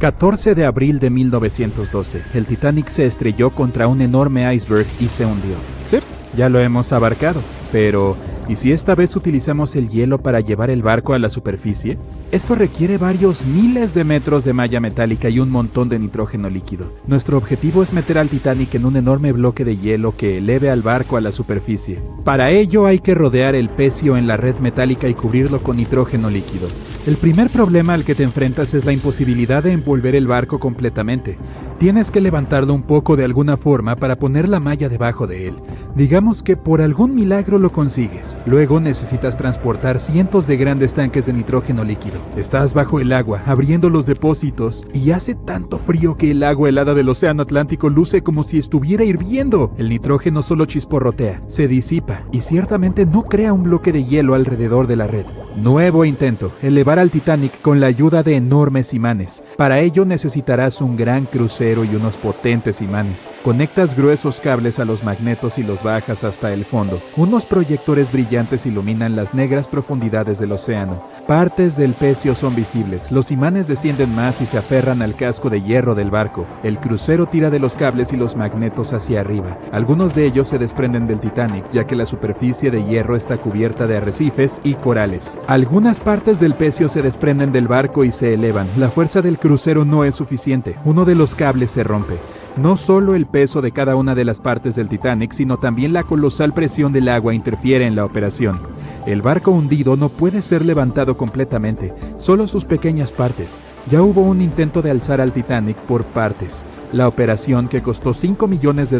14 de abril de 1912, el Titanic se estrelló contra un enorme iceberg y se hundió. Sí, ya lo hemos abarcado, pero ¿y si esta vez utilizamos el hielo para llevar el barco a la superficie? Esto requiere varios miles de metros de malla metálica y un montón de nitrógeno líquido. Nuestro objetivo es meter al Titanic en un enorme bloque de hielo que eleve al barco a la superficie. Para ello hay que rodear el pecio en la red metálica y cubrirlo con nitrógeno líquido. El primer problema al que te enfrentas es la imposibilidad de envolver el barco completamente. Tienes que levantarlo un poco de alguna forma para poner la malla debajo de él. Digamos que por algún milagro lo consigues. Luego necesitas transportar cientos de grandes tanques de nitrógeno líquido. Estás bajo el agua, abriendo los depósitos, y hace tanto frío que el agua helada del océano Atlántico luce como si estuviera hirviendo. El nitrógeno solo chisporrotea, se disipa, y ciertamente no crea un bloque de hielo alrededor de la red. Nuevo intento, elevar al Titanic con la ayuda de enormes imanes. Para ello necesitarás un gran crucero y unos potentes imanes. Conectas gruesos cables a los magnetos y los bajas hasta el fondo. Unos proyectores brillantes iluminan las negras profundidades del océano. Partes del pecio son visibles. Los imanes descienden más y se aferran al casco de hierro del barco. El crucero tira de los cables y los magnetos hacia arriba. Algunos de ellos se desprenden del Titanic, ya que la superficie de hierro está cubierta de arrecifes y corales. Algunas partes del pecio se desprenden del barco y se elevan. La fuerza del crucero no es suficiente. Uno de los cables se rompe. No solo el peso de cada una de las partes del Titanic, sino también la colosal presión del agua interfiere en la operación. El barco hundido no puede ser levantado completamente, solo sus pequeñas partes. Ya hubo un intento de alzar al Titanic por partes. La operación, que costó $5 millones,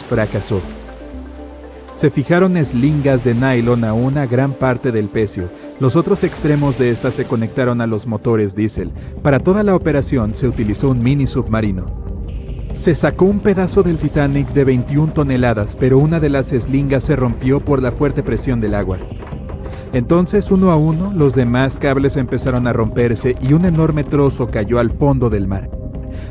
fracasó. Se fijaron eslingas de nylon a una gran parte del pecio. Los otros extremos de esta se conectaron a los motores diésel. Para toda la operación se utilizó un mini submarino. Se sacó un pedazo del Titanic de 21 toneladas, pero una de las eslingas se rompió por la fuerte presión del agua. Entonces, uno a uno, los demás cables empezaron a romperse y un enorme trozo cayó al fondo del mar.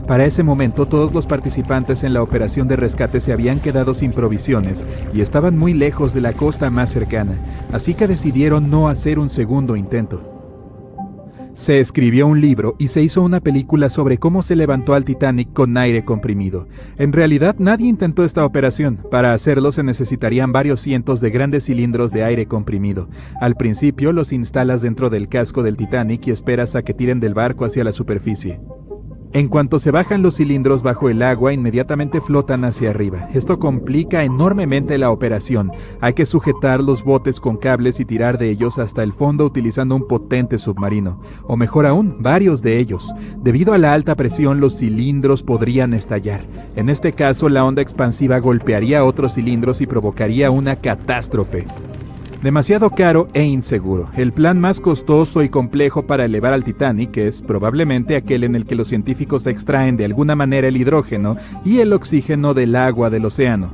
Para ese momento, todos los participantes en la operación de rescate se habían quedado sin provisiones y estaban muy lejos de la costa más cercana, así que decidieron no hacer un segundo intento. Se escribió un libro y se hizo una película sobre cómo se levantó al Titanic con aire comprimido. En realidad, nadie intentó esta operación. Para hacerlo se necesitarían varios cientos de grandes cilindros de aire comprimido. Al principio los instalas dentro del casco del Titanic y esperas a que tiren del barco hacia la superficie. En cuanto se bajan los cilindros bajo el agua, inmediatamente flotan hacia arriba. Esto complica enormemente la operación. Hay que sujetar los botes con cables y tirar de ellos hasta el fondo utilizando un potente submarino. O mejor aún, varios de ellos. Debido a la alta presión, los cilindros podrían estallar. En este caso, la onda expansiva golpearía otros cilindros y provocaría una catástrofe. Demasiado caro e inseguro. El plan más costoso y complejo para elevar al Titanic es probablemente aquel en el que los científicos extraen de alguna manera el hidrógeno y el oxígeno del agua del océano.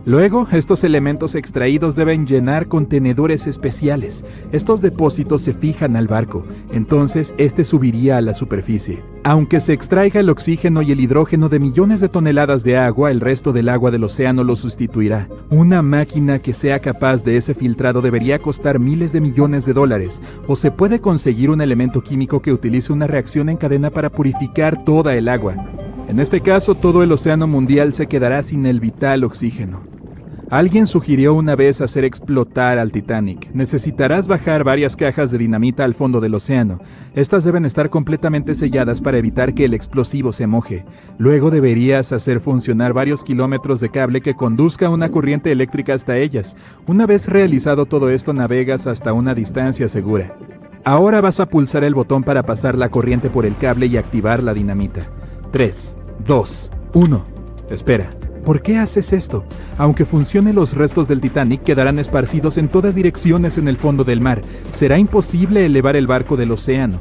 Luego, estos elementos extraídos deben llenar contenedores especiales. Estos depósitos se fijan al barco, entonces este subiría a la superficie. Aunque se extraiga el oxígeno y el hidrógeno de millones de toneladas de agua, el resto del agua del océano lo sustituirá. Una máquina que sea capaz de ese filtrado debería costar miles de millones de dólares, o se puede conseguir un elemento químico que utilice una reacción en cadena para purificar toda el agua. En este caso, todo el océano mundial se quedará sin el vital oxígeno. Alguien sugirió una vez hacer explotar al Titanic. Necesitarás bajar varias cajas de dinamita al fondo del océano. Estas deben estar completamente selladas para evitar que el explosivo se moje. Luego deberías hacer funcionar varios kilómetros de cable que conduzca una corriente eléctrica hasta ellas. Una vez realizado todo esto, navegas hasta una distancia segura. Ahora vas a pulsar el botón para pasar la corriente por el cable y activar la dinamita. 3, 2, 1. Espera. ¿Por qué haces esto? Aunque funcione, los restos del Titanic quedarán esparcidos en todas direcciones en el fondo del mar. Será imposible elevar el barco del océano.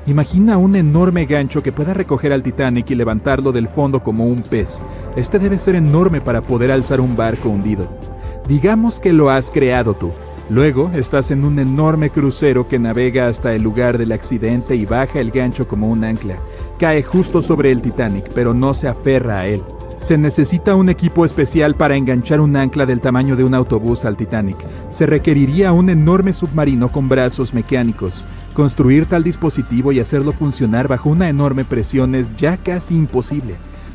Imagina un enorme gancho que pueda recoger al Titanic y levantarlo del fondo como un pez. Este debe ser enorme para poder alzar un barco hundido. Digamos que lo has creado tú. Luego, estás en un enorme crucero que navega hasta el lugar del accidente y baja el gancho como un ancla. Cae justo sobre el Titanic, pero no se aferra a él. Se necesita un equipo especial para enganchar un ancla del tamaño de un autobús al Titanic. Se requeriría un enorme submarino con brazos mecánicos. Construir tal dispositivo y hacerlo funcionar bajo una enorme presión es ya casi imposible.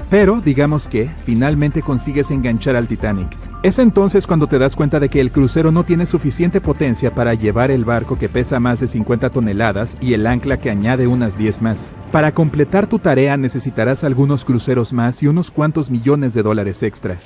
Pero, digamos que, finalmente consigues enganchar al Titanic. Es entonces cuando te das cuenta de que el crucero no tiene suficiente potencia para llevar el barco que pesa más de 50 toneladas y el ancla que añade unas 10 más. Para completar tu tarea necesitarás algunos cruceros más y unos cuantos millones de dólares extra.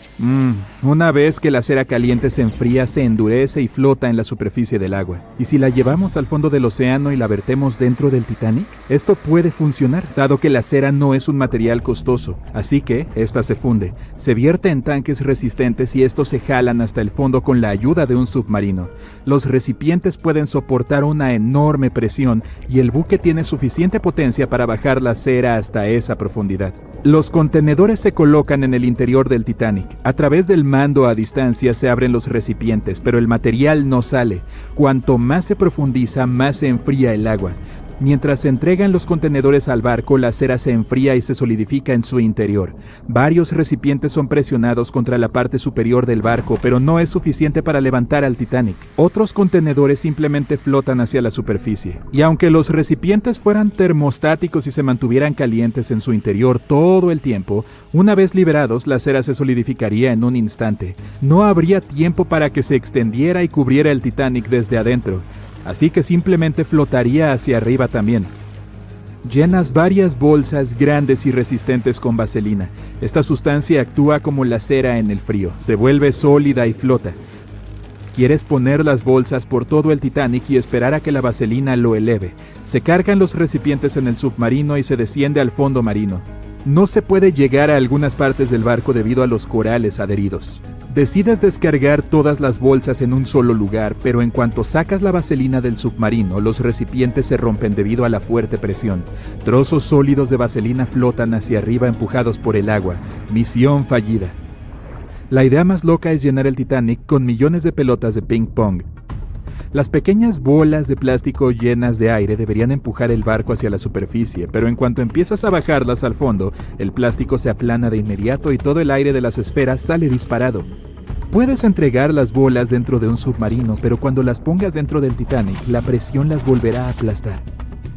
Una vez que la cera caliente se enfría, se endurece y flota en la superficie del agua. ¿Y si la llevamos al fondo del océano y la vertemos dentro del Titanic? Esto puede funcionar, dado que la cera no es un material costoso. Así que, esta se funde, se vierte en tanques resistentes y estos se jalan hasta el fondo con la ayuda de un submarino. Los recipientes pueden soportar una enorme presión y el buque tiene suficiente potencia para bajar la cera hasta esa profundidad. Los contenedores se colocan en el interior del Titanic. A través del mando a distancia se abren los recipientes, pero el material no sale. Cuanto más se profundiza, más se enfría el agua. Mientras se entregan los contenedores al barco, la cera se enfría y se solidifica en su interior. Varios recipientes son presionados contra la parte superior del barco, pero no es suficiente para levantar al Titanic. Otros contenedores simplemente flotan hacia la superficie. Y aunque los recipientes fueran termostáticos y se mantuvieran calientes en su interior todo el tiempo, una vez liberados, la cera se solidificaría en un instante. No habría tiempo para que se extendiera y cubriera el Titanic desde adentro. Así que simplemente flotaría hacia arriba también. Llenas varias bolsas grandes y resistentes con vaselina. Esta sustancia actúa como la cera en el frío, se vuelve sólida y flota. Quieres poner las bolsas por todo el Titanic y esperar a que la vaselina lo eleve. Se cargan los recipientes en el submarino y se desciende al fondo marino. No se puede llegar a algunas partes del barco debido a los corales adheridos. Decides descargar todas las bolsas en un solo lugar, pero en cuanto sacas la vaselina del submarino, los recipientes se rompen debido a la fuerte presión. Trozos sólidos de vaselina flotan hacia arriba empujados por el agua. Misión fallida. La idea más loca es llenar el Titanic con millones de pelotas de ping pong. Las pequeñas bolas de plástico llenas de aire deberían empujar el barco hacia la superficie, pero en cuanto empiezas a bajarlas al fondo, el plástico se aplana de inmediato y todo el aire de las esferas sale disparado. Puedes entregar las bolas dentro de un submarino, pero cuando las pongas dentro del Titanic, la presión las volverá a aplastar.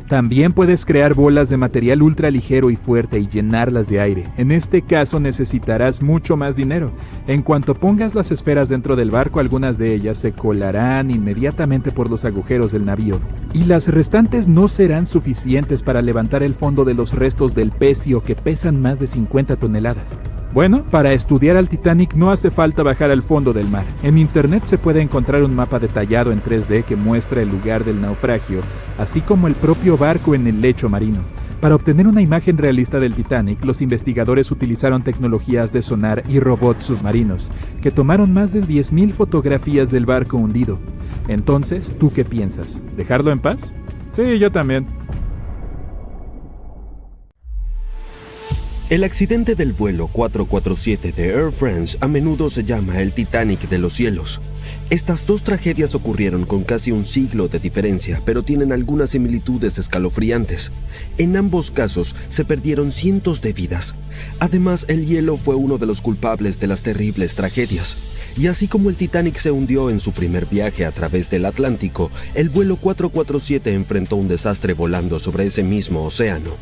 También puedes crear bolas de material ultra ligero y fuerte y llenarlas de aire. En este caso necesitarás mucho más dinero. En cuanto pongas las esferas dentro del barco, algunas de ellas se colarán inmediatamente por los agujeros del navío. Y las restantes no serán suficientes para levantar el fondo de los restos del pecio que pesan más de 50 toneladas. Bueno, para estudiar al Titanic no hace falta bajar al fondo del mar. En internet se puede encontrar un mapa detallado en 3D que muestra el lugar del naufragio, así como el propio barco en el lecho marino. Para obtener una imagen realista del Titanic, los investigadores utilizaron tecnologías de sonar y robots submarinos, que tomaron más de 10.000 fotografías del barco hundido. Entonces, ¿tú qué piensas? ¿Dejarlo en paz? Sí, yo también. El accidente del vuelo 447 de Air France a menudo se llama el Titanic de los cielos. Estas dos tragedias ocurrieron con casi un siglo de diferencia, pero tienen algunas similitudes escalofriantes. En ambos casos se perdieron cientos de vidas. Además, el hielo fue uno de los culpables de las terribles tragedias. Y así como el Titanic se hundió en su primer viaje a través del Atlántico, el vuelo 447 enfrentó un desastre volando sobre ese mismo océano.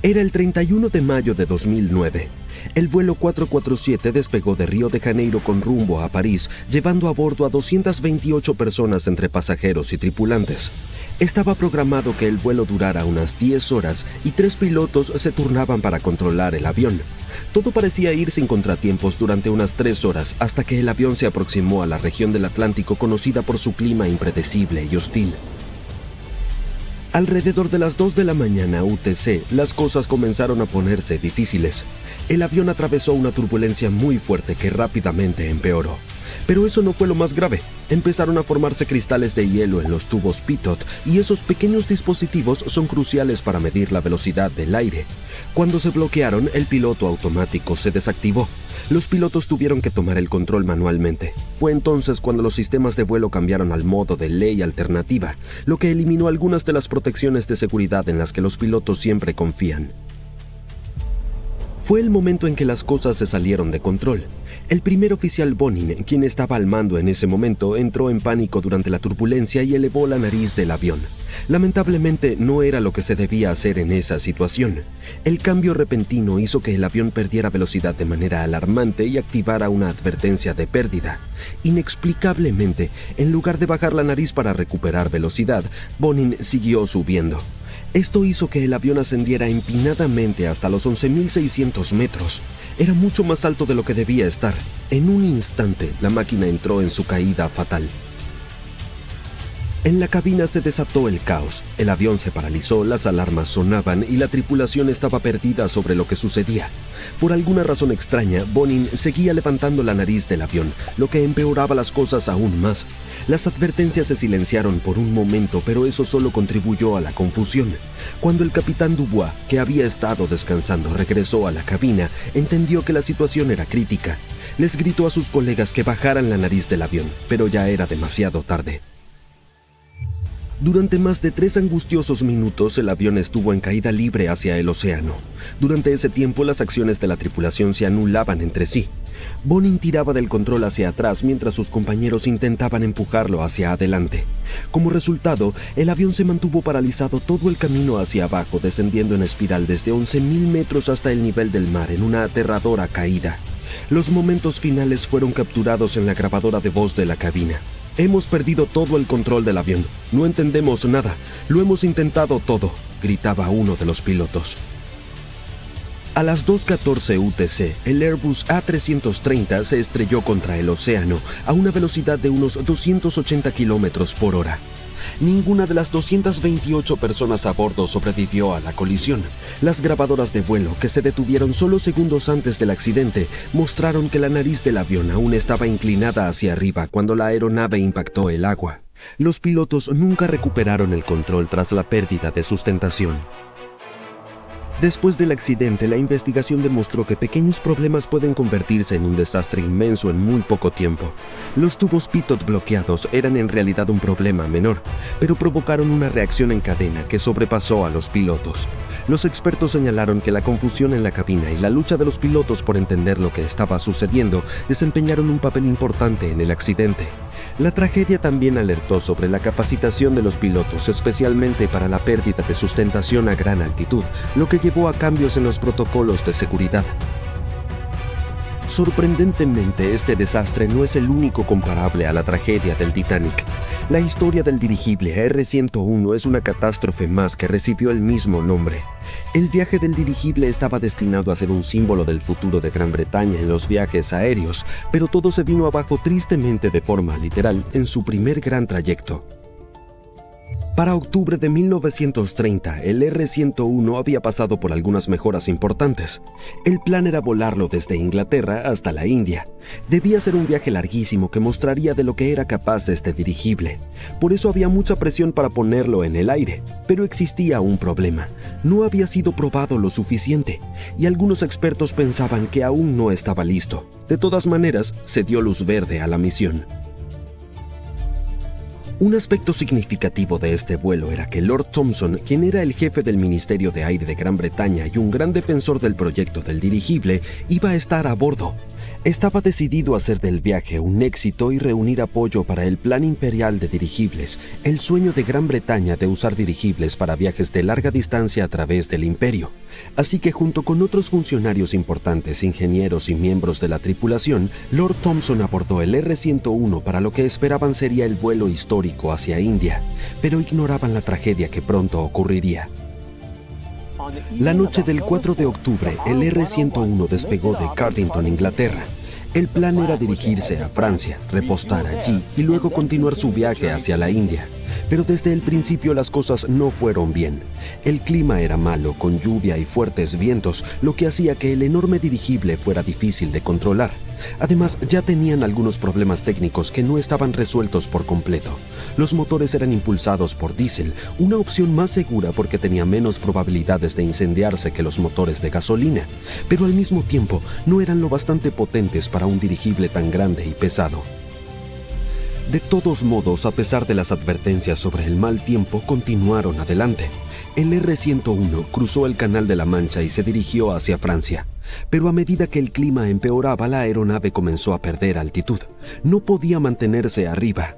Era el 31 de mayo de 2009. El vuelo 447 despegó de Río de Janeiro con rumbo a París, llevando a bordo a 228 personas entre pasajeros y tripulantes. Estaba programado que el vuelo durara unas 10 horas y 3 pilotos se turnaban para controlar el avión. Todo parecía ir sin contratiempos durante unas 3 horas hasta que el avión se aproximó a la región del Atlántico conocida por su clima impredecible y hostil. Alrededor de las 2 de la mañana UTC, las cosas comenzaron a ponerse difíciles. El avión atravesó una turbulencia muy fuerte que rápidamente empeoró. Pero eso no fue lo más grave. Empezaron a formarse cristales de hielo en los tubos pitot y esos pequeños dispositivos son cruciales para medir la velocidad del aire. Cuando se bloquearon, el piloto automático se desactivó. Los pilotos tuvieron que tomar el control manualmente. Fue entonces cuando los sistemas de vuelo cambiaron al modo de ley alternativa, lo que eliminó algunas de las protecciones de seguridad en las que los pilotos siempre confían. Fue el momento en que las cosas se salieron de control. El primer oficial Bonin, quien estaba al mando en ese momento, entró en pánico durante la turbulencia y elevó la nariz del avión. Lamentablemente no era lo que se debía hacer en esa situación. El cambio repentino hizo que el avión perdiera velocidad de manera alarmante y activara una advertencia de pérdida. Inexplicablemente, en lugar de bajar la nariz para recuperar velocidad, Bonin siguió subiendo. Esto hizo que el avión ascendiera empinadamente hasta los 11.600 metros. Era mucho más alto de lo que debía estar. En un instante, la máquina entró en su caída fatal. En la cabina se desató el caos. El avión se paralizó, las alarmas sonaban y la tripulación estaba perdida sobre lo que sucedía. Por alguna razón extraña, Bonin seguía levantando la nariz del avión, lo que empeoraba las cosas aún más. Las advertencias se silenciaron por un momento, pero eso solo contribuyó a la confusión. Cuando el capitán Dubois, que había estado descansando, regresó a la cabina, entendió que la situación era crítica. Les gritó a sus colegas que bajaran la nariz del avión, pero ya era demasiado tarde. Durante más de 3 angustiosos minutos, el avión estuvo en caída libre hacia el océano. Durante ese tiempo, las acciones de la tripulación se anulaban entre sí. Bonin tiraba del control hacia atrás mientras sus compañeros intentaban empujarlo hacia adelante. Como resultado, el avión se mantuvo paralizado todo el camino hacia abajo, descendiendo en espiral desde 11.000 metros hasta el nivel del mar en una aterradora caída. Los momentos finales fueron capturados en la grabadora de voz de la cabina. «Hemos perdido todo el control del avión. No entendemos nada. Lo hemos intentado todo», gritaba uno de los pilotos. A las 2:14 UTC, el Airbus A330 se estrelló contra el océano a una velocidad de unos 280 kilómetros por hora. Ninguna de las 228 personas a bordo sobrevivió a la colisión. Las grabadoras de vuelo, que se detuvieron solo segundos antes del accidente, mostraron que la nariz del avión aún estaba inclinada hacia arriba cuando la aeronave impactó el agua. Los pilotos nunca recuperaron el control tras la pérdida de sustentación. Después del accidente, la investigación demostró que pequeños problemas pueden convertirse en un desastre inmenso en muy poco tiempo. Los tubos pitot bloqueados eran en realidad un problema menor, pero provocaron una reacción en cadena que sobrepasó a los pilotos. Los expertos señalaron que la confusión en la cabina y la lucha de los pilotos por entender lo que estaba sucediendo desempeñaron un papel importante en el accidente. La tragedia también alertó sobre la capacitación de los pilotos, especialmente para la pérdida de sustentación a gran altitud, lo que llevó a cambios en los protocolos de seguridad. Sorprendentemente, este desastre no es el único comparable a la tragedia del Titanic. La historia del dirigible R-101 es una catástrofe más que recibió el mismo nombre. El viaje del dirigible estaba destinado a ser un símbolo del futuro de Gran Bretaña en los viajes aéreos, pero todo se vino abajo tristemente de forma literal en su primer gran trayecto. Para octubre de 1930, el R-101 había pasado por algunas mejoras importantes. El plan era volarlo desde Inglaterra hasta la India. Debía ser un viaje larguísimo que mostraría de lo que era capaz este dirigible. Por eso había mucha presión para ponerlo en el aire. Pero existía un problema. No había sido probado lo suficiente, y algunos expertos pensaban que aún no estaba listo. De todas maneras, se dio luz verde a la misión. Un aspecto significativo de este vuelo era que Lord Thomson, quien era el jefe del Ministerio de Aire de Gran Bretaña y un gran defensor del proyecto del dirigible, iba a estar a bordo. Estaba decidido a hacer del viaje un éxito y reunir apoyo para el Plan Imperial de Dirigibles, el sueño de Gran Bretaña de usar dirigibles para viajes de larga distancia a través del imperio. Así que junto con otros funcionarios importantes, ingenieros y miembros de la tripulación, Lord Thomson abordó el R-101 para lo que esperaban sería el vuelo histórico hacia India, pero ignoraban la tragedia que pronto ocurriría. La noche del 4 de octubre, el R-101 despegó de Cardington, Inglaterra. El plan era dirigirse a Francia, repostar allí y luego continuar su viaje hacia la India. Pero desde el principio las cosas no fueron bien. El clima era malo, con lluvia y fuertes vientos, lo que hacía que el enorme dirigible fuera difícil de controlar. Además, ya tenían algunos problemas técnicos que no estaban resueltos por completo. Los motores eran impulsados por diésel, una opción más segura porque tenía menos probabilidades de incendiarse que los motores de gasolina, pero al mismo tiempo no eran lo bastante potentes para un dirigible tan grande y pesado. De todos modos, a pesar de las advertencias sobre el mal tiempo, continuaron adelante. El R-101 cruzó el Canal de la Mancha y se dirigió hacia Francia. Pero a medida que el clima empeoraba, la aeronave comenzó a perder altitud. No podía mantenerse arriba.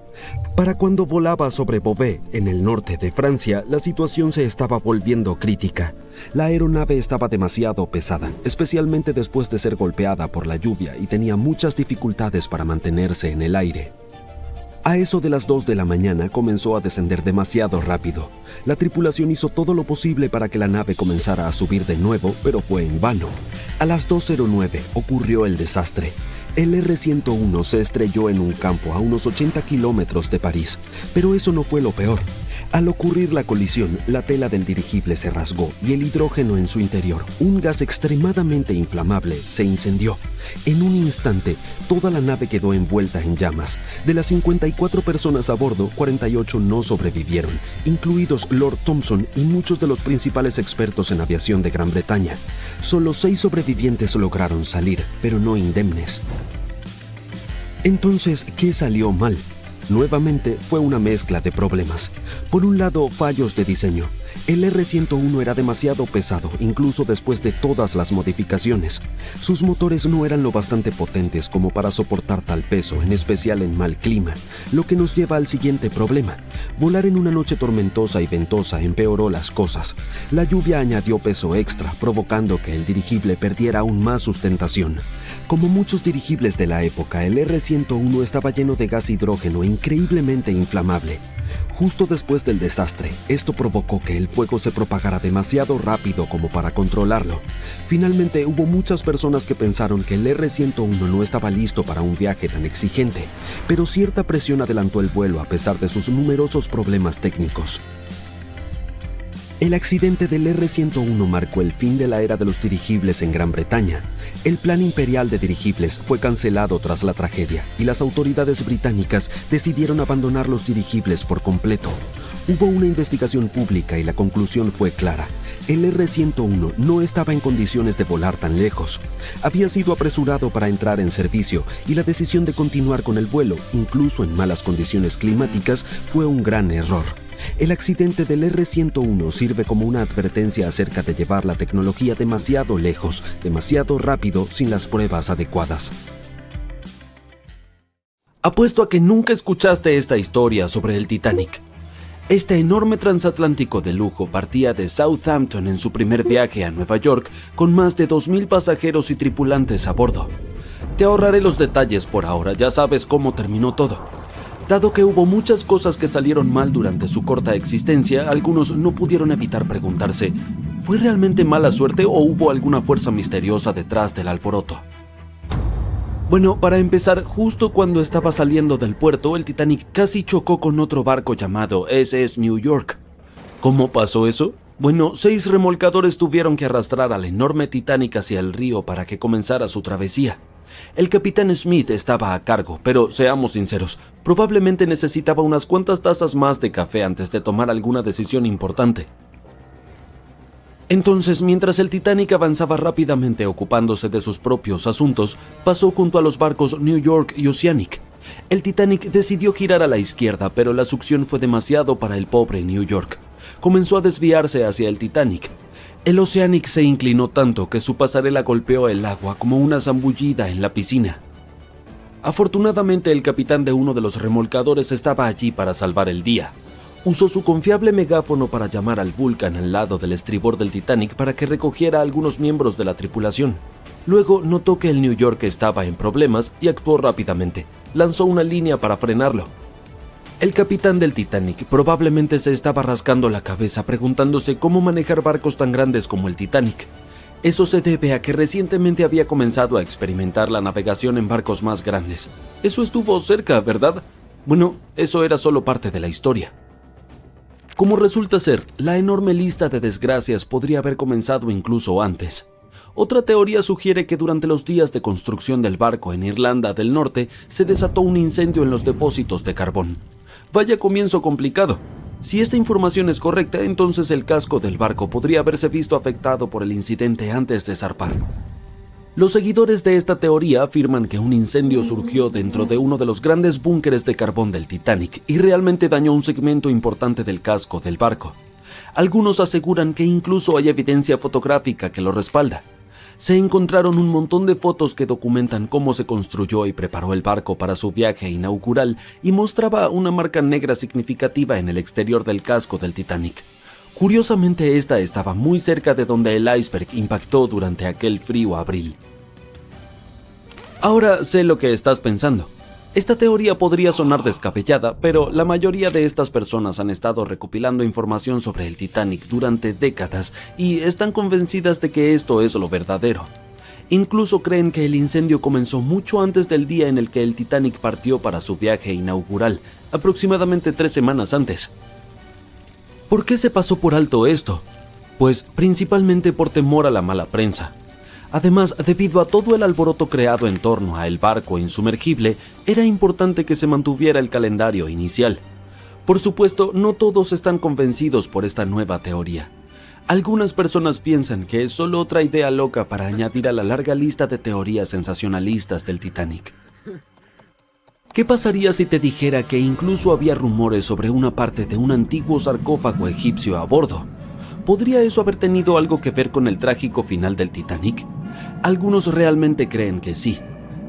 Para cuando volaba sobre Beauvais, en el norte de Francia, la situación se estaba volviendo crítica. La aeronave estaba demasiado pesada, especialmente después de ser golpeada por la lluvia, y tenía muchas dificultades para mantenerse en el aire. A eso de las 2 de la mañana comenzó a descender demasiado rápido. La tripulación hizo todo lo posible para que la nave comenzara a subir de nuevo, pero fue en vano. A las 2:09 ocurrió el desastre. El R-101 se estrelló en un campo a unos 80 kilómetros de París, pero eso no fue lo peor. Al ocurrir la colisión, la tela del dirigible se rasgó y el hidrógeno en su interior, un gas extremadamente inflamable, se incendió. En un instante, toda la nave quedó envuelta en llamas. De las 54 personas a bordo, 48 no sobrevivieron, incluidos Lord Thompson y muchos de los principales expertos en aviación de Gran Bretaña. Solo 6 sobrevivientes lograron salir, pero no indemnes. Entonces, ¿qué salió mal? Nuevamente fue una mezcla de problemas. Por un lado, fallos de diseño. El R-101 era demasiado pesado, incluso después de todas las modificaciones. Sus motores no eran lo bastante potentes como para soportar tal peso, en especial en mal clima, lo que nos lleva al siguiente problema. Volar en una noche tormentosa y ventosa empeoró las cosas. La lluvia añadió peso extra, provocando que el dirigible perdiera aún más sustentación. Como muchos dirigibles de la época, el R-101 estaba lleno de gas hidrógeno increíblemente inflamable. Justo después del desastre, esto provocó que el fuego se propagara demasiado rápido como para controlarlo. Finalmente, hubo muchas personas que pensaron que el R-101 no estaba listo para un viaje tan exigente, pero cierta presión adelantó el vuelo a pesar de sus numerosos problemas técnicos. El accidente del R-101 marcó el fin de la era de los dirigibles en Gran Bretaña. El plan imperial de dirigibles fue cancelado tras la tragedia y las autoridades británicas decidieron abandonar los dirigibles por completo. Hubo una investigación pública y la conclusión fue clara. El R-101 no estaba en condiciones de volar tan lejos. Había sido apresurado para entrar en servicio y la decisión de continuar con el vuelo, incluso en malas condiciones climáticas, fue un gran error. El accidente del R-101 sirve como una advertencia acerca de llevar la tecnología demasiado lejos, demasiado rápido, sin las pruebas adecuadas. Apuesto a que nunca escuchaste esta historia sobre el Titanic. Este enorme transatlántico de lujo partía de Southampton en su primer viaje a Nueva York con más de 2,000 pasajeros y tripulantes a bordo. Te ahorraré los detalles por ahora, ya sabes cómo terminó todo. Dado que hubo muchas cosas que salieron mal durante su corta existencia, algunos no pudieron evitar preguntarse, ¿fue realmente mala suerte o hubo alguna fuerza misteriosa detrás del alboroto? Bueno, para empezar, justo cuando estaba saliendo del puerto, el Titanic casi chocó con otro barco llamado SS New York. ¿Cómo pasó eso? Bueno, 6 remolcadores tuvieron que arrastrar al enorme Titanic hacia el río para que comenzara su travesía. El capitán Smith estaba a cargo, pero seamos sinceros, probablemente necesitaba unas cuantas tazas más de café antes de tomar alguna decisión importante. Entonces, mientras el Titanic avanzaba rápidamente ocupándose de sus propios asuntos, pasó junto a los barcos New York y Oceanic. El Titanic decidió girar a la izquierda, pero la succión fue demasiado para el pobre New York. Comenzó a desviarse hacia el Titanic. El Oceanic se inclinó tanto que su pasarela golpeó el agua como una zambullida en la piscina. Afortunadamente, el capitán de uno de los remolcadores estaba allí para salvar el día. Usó su confiable megáfono para llamar al Vulcan al lado del estribor del Titanic para que recogiera a algunos miembros de la tripulación. Luego notó que el New York estaba en problemas y actuó rápidamente. Lanzó una línea para frenarlo. El capitán del Titanic probablemente se estaba rascando la cabeza preguntándose cómo manejar barcos tan grandes como el Titanic. Eso se debe a que recientemente había comenzado a experimentar la navegación en barcos más grandes. Eso estuvo cerca, ¿verdad? Bueno, eso era solo parte de la historia. Como resulta ser, la enorme lista de desgracias podría haber comenzado incluso antes. Otra teoría sugiere que durante los días de construcción del barco en Irlanda del Norte se desató un incendio en los depósitos de carbón. Vaya comienzo complicado. Si esta información es correcta, entonces el casco del barco podría haberse visto afectado por el incidente antes de zarpar. Los seguidores de esta teoría afirman que un incendio surgió dentro de uno de los grandes búnkeres de carbón del Titanic y realmente dañó un segmento importante del casco del barco. Algunos aseguran que incluso hay evidencia fotográfica que lo respalda. Se encontraron un montón de fotos que documentan cómo se construyó y preparó el barco para su viaje inaugural y mostraba una marca negra significativa en el exterior del casco del Titanic. Curiosamente, esta estaba muy cerca de donde el iceberg impactó durante aquel frío abril. Ahora sé lo que estás pensando. Esta teoría podría sonar descabellada, pero la mayoría de estas personas han estado recopilando información sobre el Titanic durante décadas y están convencidas de que esto es lo verdadero. Incluso creen que el incendio comenzó mucho antes del día en el que el Titanic partió para su viaje inaugural, aproximadamente 3 semanas antes. ¿Por qué se pasó por alto esto? Pues principalmente por temor a la mala prensa. Además, debido a todo el alboroto creado en torno a el barco insumergible, era importante que se mantuviera el calendario inicial. Por supuesto, no todos están convencidos por esta nueva teoría. Algunas personas piensan que es solo otra idea loca para añadir a la larga lista de teorías sensacionalistas del Titanic. ¿Qué pasaría si te dijera que incluso había rumores sobre una parte de un antiguo sarcófago egipcio a bordo? ¿Podría eso haber tenido algo que ver con el trágico final del Titanic? Algunos realmente creen que sí.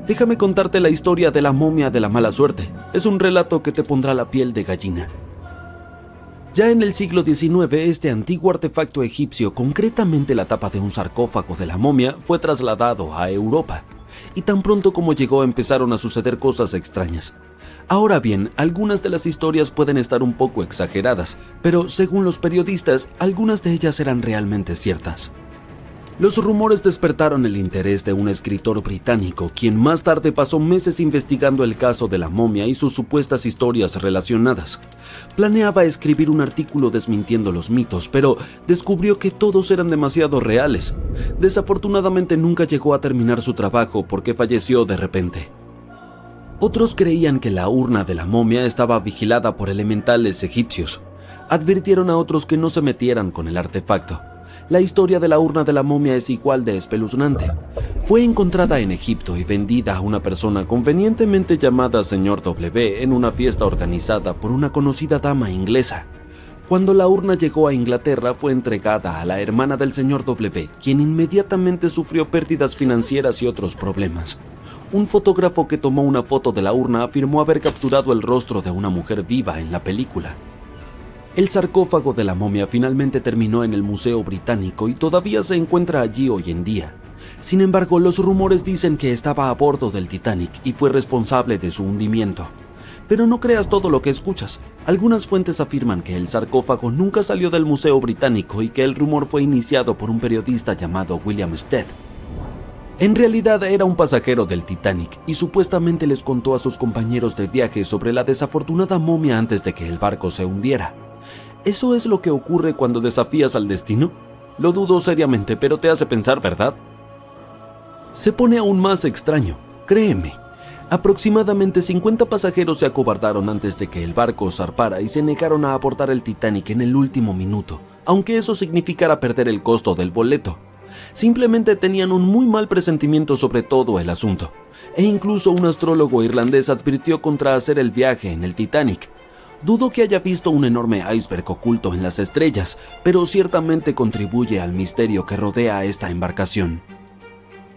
Déjame contarte la historia de la momia de la mala suerte. Es un relato que te pondrá la piel de gallina. Ya en el siglo XIX, este antiguo artefacto egipcio, concretamente la tapa de un sarcófago de la momia, fue trasladado a Europa. Y tan pronto como llegó empezaron a suceder cosas extrañas. Ahora bien, algunas de las historias pueden estar un poco exageradas, pero según los periodistas, algunas de ellas eran realmente ciertas. Los rumores despertaron el interés de un escritor británico, quien más tarde pasó meses investigando el caso de la momia y sus supuestas historias relacionadas. Planeaba escribir un artículo desmintiendo los mitos, pero descubrió que todos eran demasiado reales. Desafortunadamente nunca llegó a terminar su trabajo porque falleció de repente. Otros creían que la urna de la momia estaba vigilada por elementales egipcios. Advirtieron a otros que no se metieran con el artefacto. La historia de la urna de la momia es igual de espeluznante. Fue encontrada en Egipto y vendida a una persona convenientemente llamada Señor W en una fiesta organizada por una conocida dama inglesa. Cuando la urna llegó a Inglaterra, fue entregada a la hermana del Señor W, quien inmediatamente sufrió pérdidas financieras y otros problemas. Un fotógrafo que tomó una foto de la urna afirmó haber capturado el rostro de una mujer viva en la película. El sarcófago de la momia finalmente terminó en el Museo Británico y todavía se encuentra allí hoy en día. Sin embargo, los rumores dicen que estaba a bordo del Titanic y fue responsable de su hundimiento. Pero no creas todo lo que escuchas. Algunas fuentes afirman que el sarcófago nunca salió del Museo Británico y que el rumor fue iniciado por un periodista llamado William Stead. En realidad era un pasajero del Titanic y supuestamente les contó a sus compañeros de viaje sobre la desafortunada momia antes de que el barco se hundiera. ¿Eso es lo que ocurre cuando desafías al destino? Lo dudo seriamente, pero te hace pensar, ¿verdad? Se pone aún más extraño, créeme. Aproximadamente 50 pasajeros se acobardaron antes de que el barco zarpara y se negaron a abortar el Titanic en el último minuto, aunque eso significara perder el costo del boleto. Simplemente tenían un muy mal presentimiento sobre todo el asunto, e incluso un astrólogo irlandés advirtió contra hacer el viaje en el Titanic. Dudo que haya visto un enorme iceberg oculto en las estrellas, pero ciertamente contribuye al misterio que rodea a esta embarcación.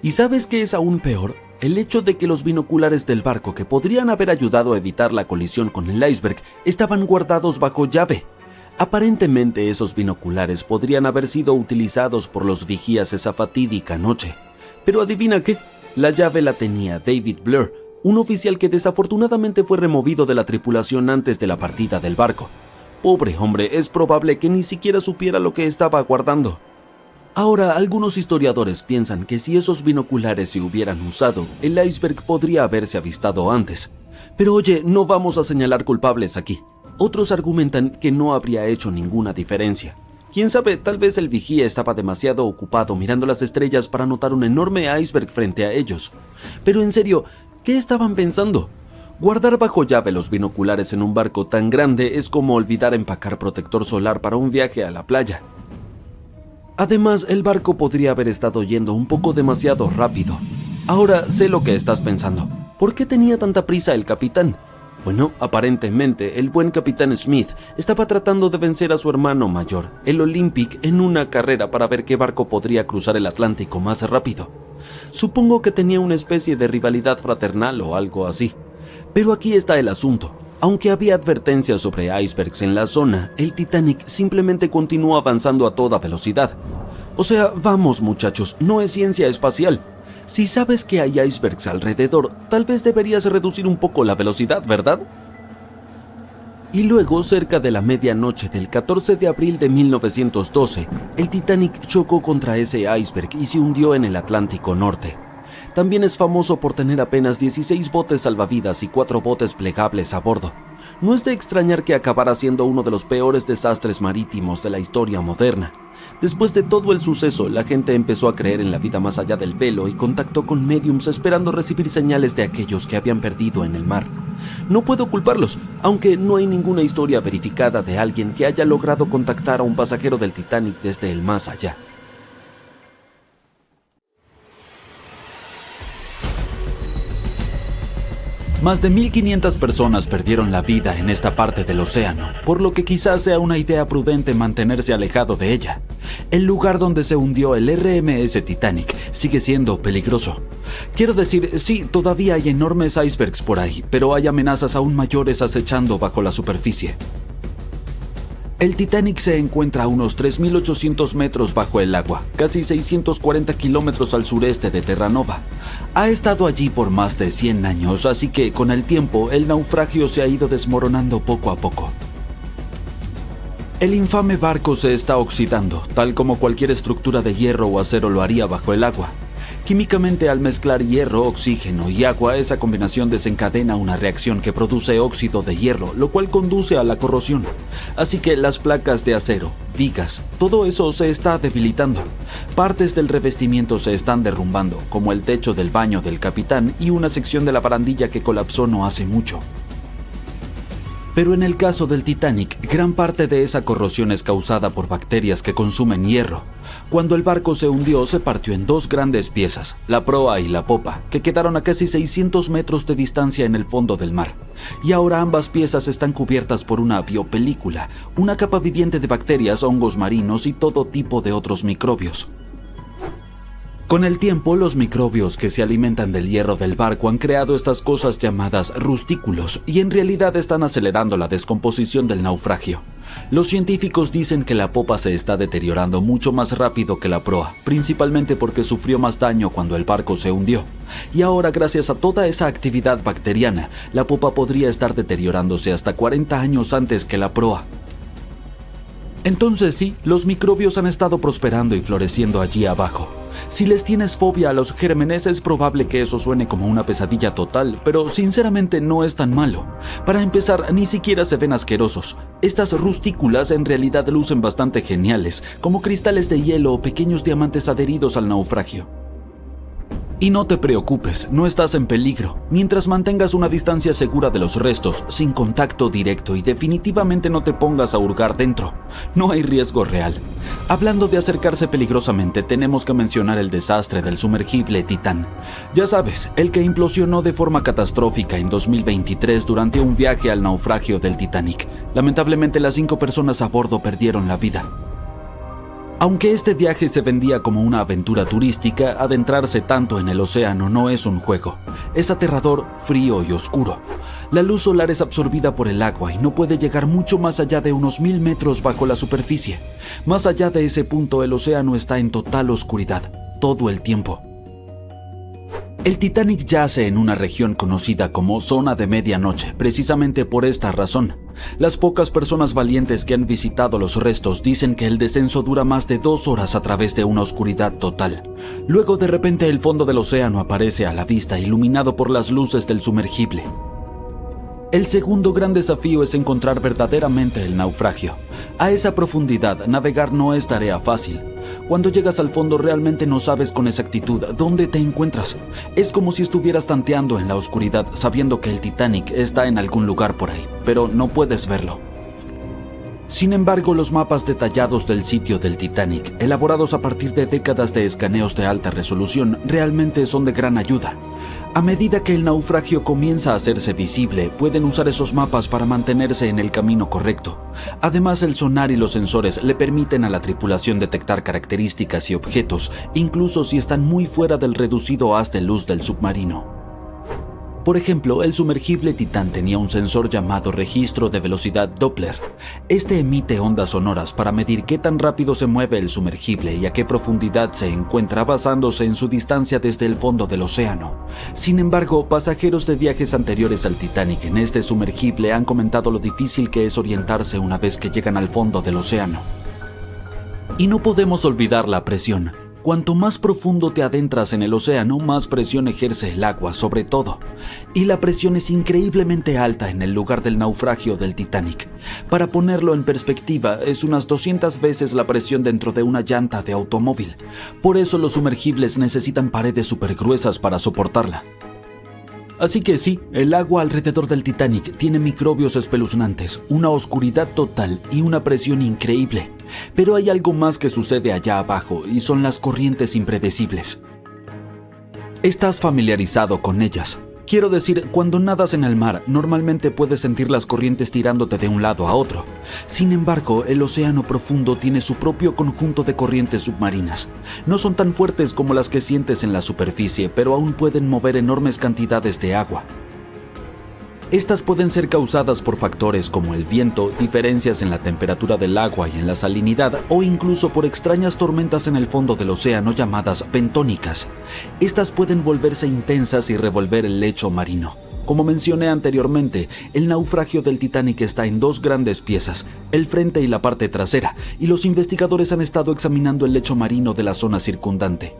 ¿Y sabes qué es aún peor? El hecho de que los binoculares del barco que podrían haber ayudado a evitar la colisión con el iceberg estaban guardados bajo llave. Aparentemente esos binoculares podrían haber sido utilizados por los vigías esa fatídica noche. Pero adivina qué, la llave la tenía David Blur, un oficial que desafortunadamente fue removido de la tripulación antes de la partida del barco. Pobre hombre, es probable que ni siquiera supiera lo que estaba guardando. Ahora, algunos historiadores piensan que si esos binoculares se hubieran usado, el iceberg podría haberse avistado antes. Pero oye, no vamos a señalar culpables aquí. Otros argumentan que no habría hecho ninguna diferencia. Quién sabe, tal vez el vigía estaba demasiado ocupado mirando las estrellas para notar un enorme iceberg frente a ellos. Pero en serio, ¿qué estaban pensando? Guardar bajo llave los binoculares en un barco tan grande es como olvidar empacar protector solar para un viaje a la playa. Además, el barco podría haber estado yendo un poco demasiado rápido. Ahora sé lo que estás pensando. ¿Por qué tenía tanta prisa el capitán? Bueno, aparentemente, el buen capitán Smith estaba tratando de vencer a su hermano mayor, el Olympic, en una carrera para ver qué barco podría cruzar el Atlántico más rápido. Supongo que tenía una especie de rivalidad fraternal o algo así. Pero aquí está el asunto. Aunque había advertencias sobre icebergs en la zona, el Titanic simplemente continuó avanzando a toda velocidad. O sea, vamos muchachos, no es ciencia espacial. Si sabes que hay icebergs alrededor, tal vez deberías reducir un poco la velocidad, ¿verdad? Y luego, cerca de la medianoche del 14 de abril de 1912, el Titanic chocó contra ese iceberg y se hundió en el Atlántico Norte. También es famoso por tener apenas 16 botes salvavidas y 4 botes plegables a bordo. No es de extrañar que acabara siendo uno de los peores desastres marítimos de la historia moderna. Después de todo el suceso, la gente empezó a creer en la vida más allá del velo y contactó con médiums esperando recibir señales de aquellos que habían perdido en el mar. No puedo culparlos, aunque no hay ninguna historia verificada de alguien que haya logrado contactar a un pasajero del Titanic desde el más allá. Más de 1.500 personas perdieron la vida en esta parte del océano, por lo que quizás sea una idea prudente mantenerse alejado de ella. El lugar donde se hundió el RMS Titanic sigue siendo peligroso. Quiero decir, sí, todavía hay enormes icebergs por ahí, pero hay amenazas aún mayores acechando bajo la superficie. El Titanic se encuentra a unos 3.800 metros bajo el agua, casi 640 kilómetros al sureste de Terranova. Ha estado allí por más de 100 años, así que con el tiempo el naufragio se ha ido desmoronando poco a poco. El infame barco se está oxidando, tal como cualquier estructura de hierro o acero lo haría bajo el agua. Químicamente, al mezclar hierro, oxígeno y agua, esa combinación desencadena una reacción que produce óxido de hierro, lo cual conduce a la corrosión. Así que las placas de acero, vigas, todo eso se está debilitando. Partes del revestimiento se están derrumbando, como el techo del baño del capitán y una sección de la barandilla que colapsó no hace mucho. Pero en el caso del Titanic, gran parte de esa corrosión es causada por bacterias que consumen hierro. Cuando el barco se hundió, se partió en 2 grandes piezas, la proa y la popa, que quedaron a casi 600 metros de distancia en el fondo del mar. Y ahora ambas piezas están cubiertas por una biopelícula, una capa viviente de bacterias, hongos marinos y todo tipo de otros microbios. Con el tiempo, los microbios que se alimentan del hierro del barco han creado estas cosas llamadas rustículos y en realidad están acelerando la descomposición del naufragio. Los científicos dicen que la popa se está deteriorando mucho más rápido que la proa, principalmente porque sufrió más daño cuando el barco se hundió. Y ahora, gracias a toda esa actividad bacteriana, la popa podría estar deteriorándose hasta 40 años antes que la proa. Entonces sí, los microbios han estado prosperando y floreciendo allí abajo. Si les tienes fobia a los gérmenes, es probable que eso suene como una pesadilla total, pero sinceramente no es tan malo. Para empezar, ni siquiera se ven asquerosos. Estas rustículas en realidad lucen bastante geniales, como cristales de hielo o pequeños diamantes adheridos al naufragio. Y no te preocupes, no estás en peligro, mientras mantengas una distancia segura de los restos, sin contacto directo y definitivamente no te pongas a hurgar dentro. No hay riesgo real. Hablando de acercarse peligrosamente, tenemos que mencionar el desastre del sumergible Titán. Ya sabes, el que implosionó de forma catastrófica en 2023 durante un viaje al naufragio del Titanic. Lamentablemente, las 5 personas a bordo perdieron la vida. Aunque este viaje se vendía como una aventura turística, adentrarse tanto en el océano no es un juego. Es aterrador, frío y oscuro. La luz solar es absorbida por el agua y no puede llegar mucho más allá de unos 1000 metros bajo la superficie. Más allá de ese punto, el océano está en total oscuridad, todo el tiempo. El Titanic yace en una región conocida como Zona de Medianoche, precisamente por esta razón. Las pocas personas valientes que han visitado los restos dicen que el descenso dura más de 2 horas a través de una oscuridad total. Luego, de repente, el fondo del océano aparece a la vista, iluminado por las luces del sumergible. El segundo gran desafío es encontrar verdaderamente el naufragio. A esa profundidad, navegar no es tarea fácil. Cuando llegas al fondo, realmente no sabes con exactitud dónde te encuentras. Es como si estuvieras tanteando en la oscuridad, sabiendo que el Titanic está en algún lugar por ahí, pero no puedes verlo. Sin embargo, los mapas detallados del sitio del Titanic, elaborados a partir de décadas de escaneos de alta resolución, realmente son de gran ayuda. A medida que el naufragio comienza a hacerse visible, pueden usar esos mapas para mantenerse en el camino correcto. Además, el sonar y los sensores le permiten a la tripulación detectar características y objetos, incluso si están muy fuera del reducido haz de luz del submarino. Por ejemplo, el sumergible Titán tenía un sensor llamado registro de velocidad Doppler. Este emite ondas sonoras para medir qué tan rápido se mueve el sumergible y a qué profundidad se encuentra basándose en su distancia desde el fondo del océano. Sin embargo, pasajeros de viajes anteriores al Titanic en este sumergible han comentado lo difícil que es orientarse una vez que llegan al fondo del océano. Y no podemos olvidar la presión. Cuanto más profundo te adentras en el océano, más presión ejerce el agua sobre todo. Y la presión es increíblemente alta en el lugar del naufragio del Titanic. Para ponerlo en perspectiva, es unas 200 veces la presión dentro de una llanta de automóvil. Por eso los sumergibles necesitan paredes súper gruesas para soportarla. Así que sí, el agua alrededor del Titanic tiene microbios espeluznantes, una oscuridad total y una presión increíble. Pero hay algo más que sucede allá abajo y son las corrientes impredecibles. Estás familiarizado con ellas. Quiero decir, cuando nadas en el mar, normalmente puedes sentir las corrientes tirándote de un lado a otro. Sin embargo, el océano profundo tiene su propio conjunto de corrientes submarinas. No son tan fuertes como las que sientes en la superficie, pero aún pueden mover enormes cantidades de agua. Estas pueden ser causadas por factores como el viento, diferencias en la temperatura del agua y en la salinidad, o incluso por extrañas tormentas en el fondo del océano llamadas bentónicas. Estas pueden volverse intensas y revolver el lecho marino. Como mencioné anteriormente, el naufragio del Titanic está en dos grandes piezas, el frente y la parte trasera, y los investigadores han estado examinando el lecho marino de la zona circundante.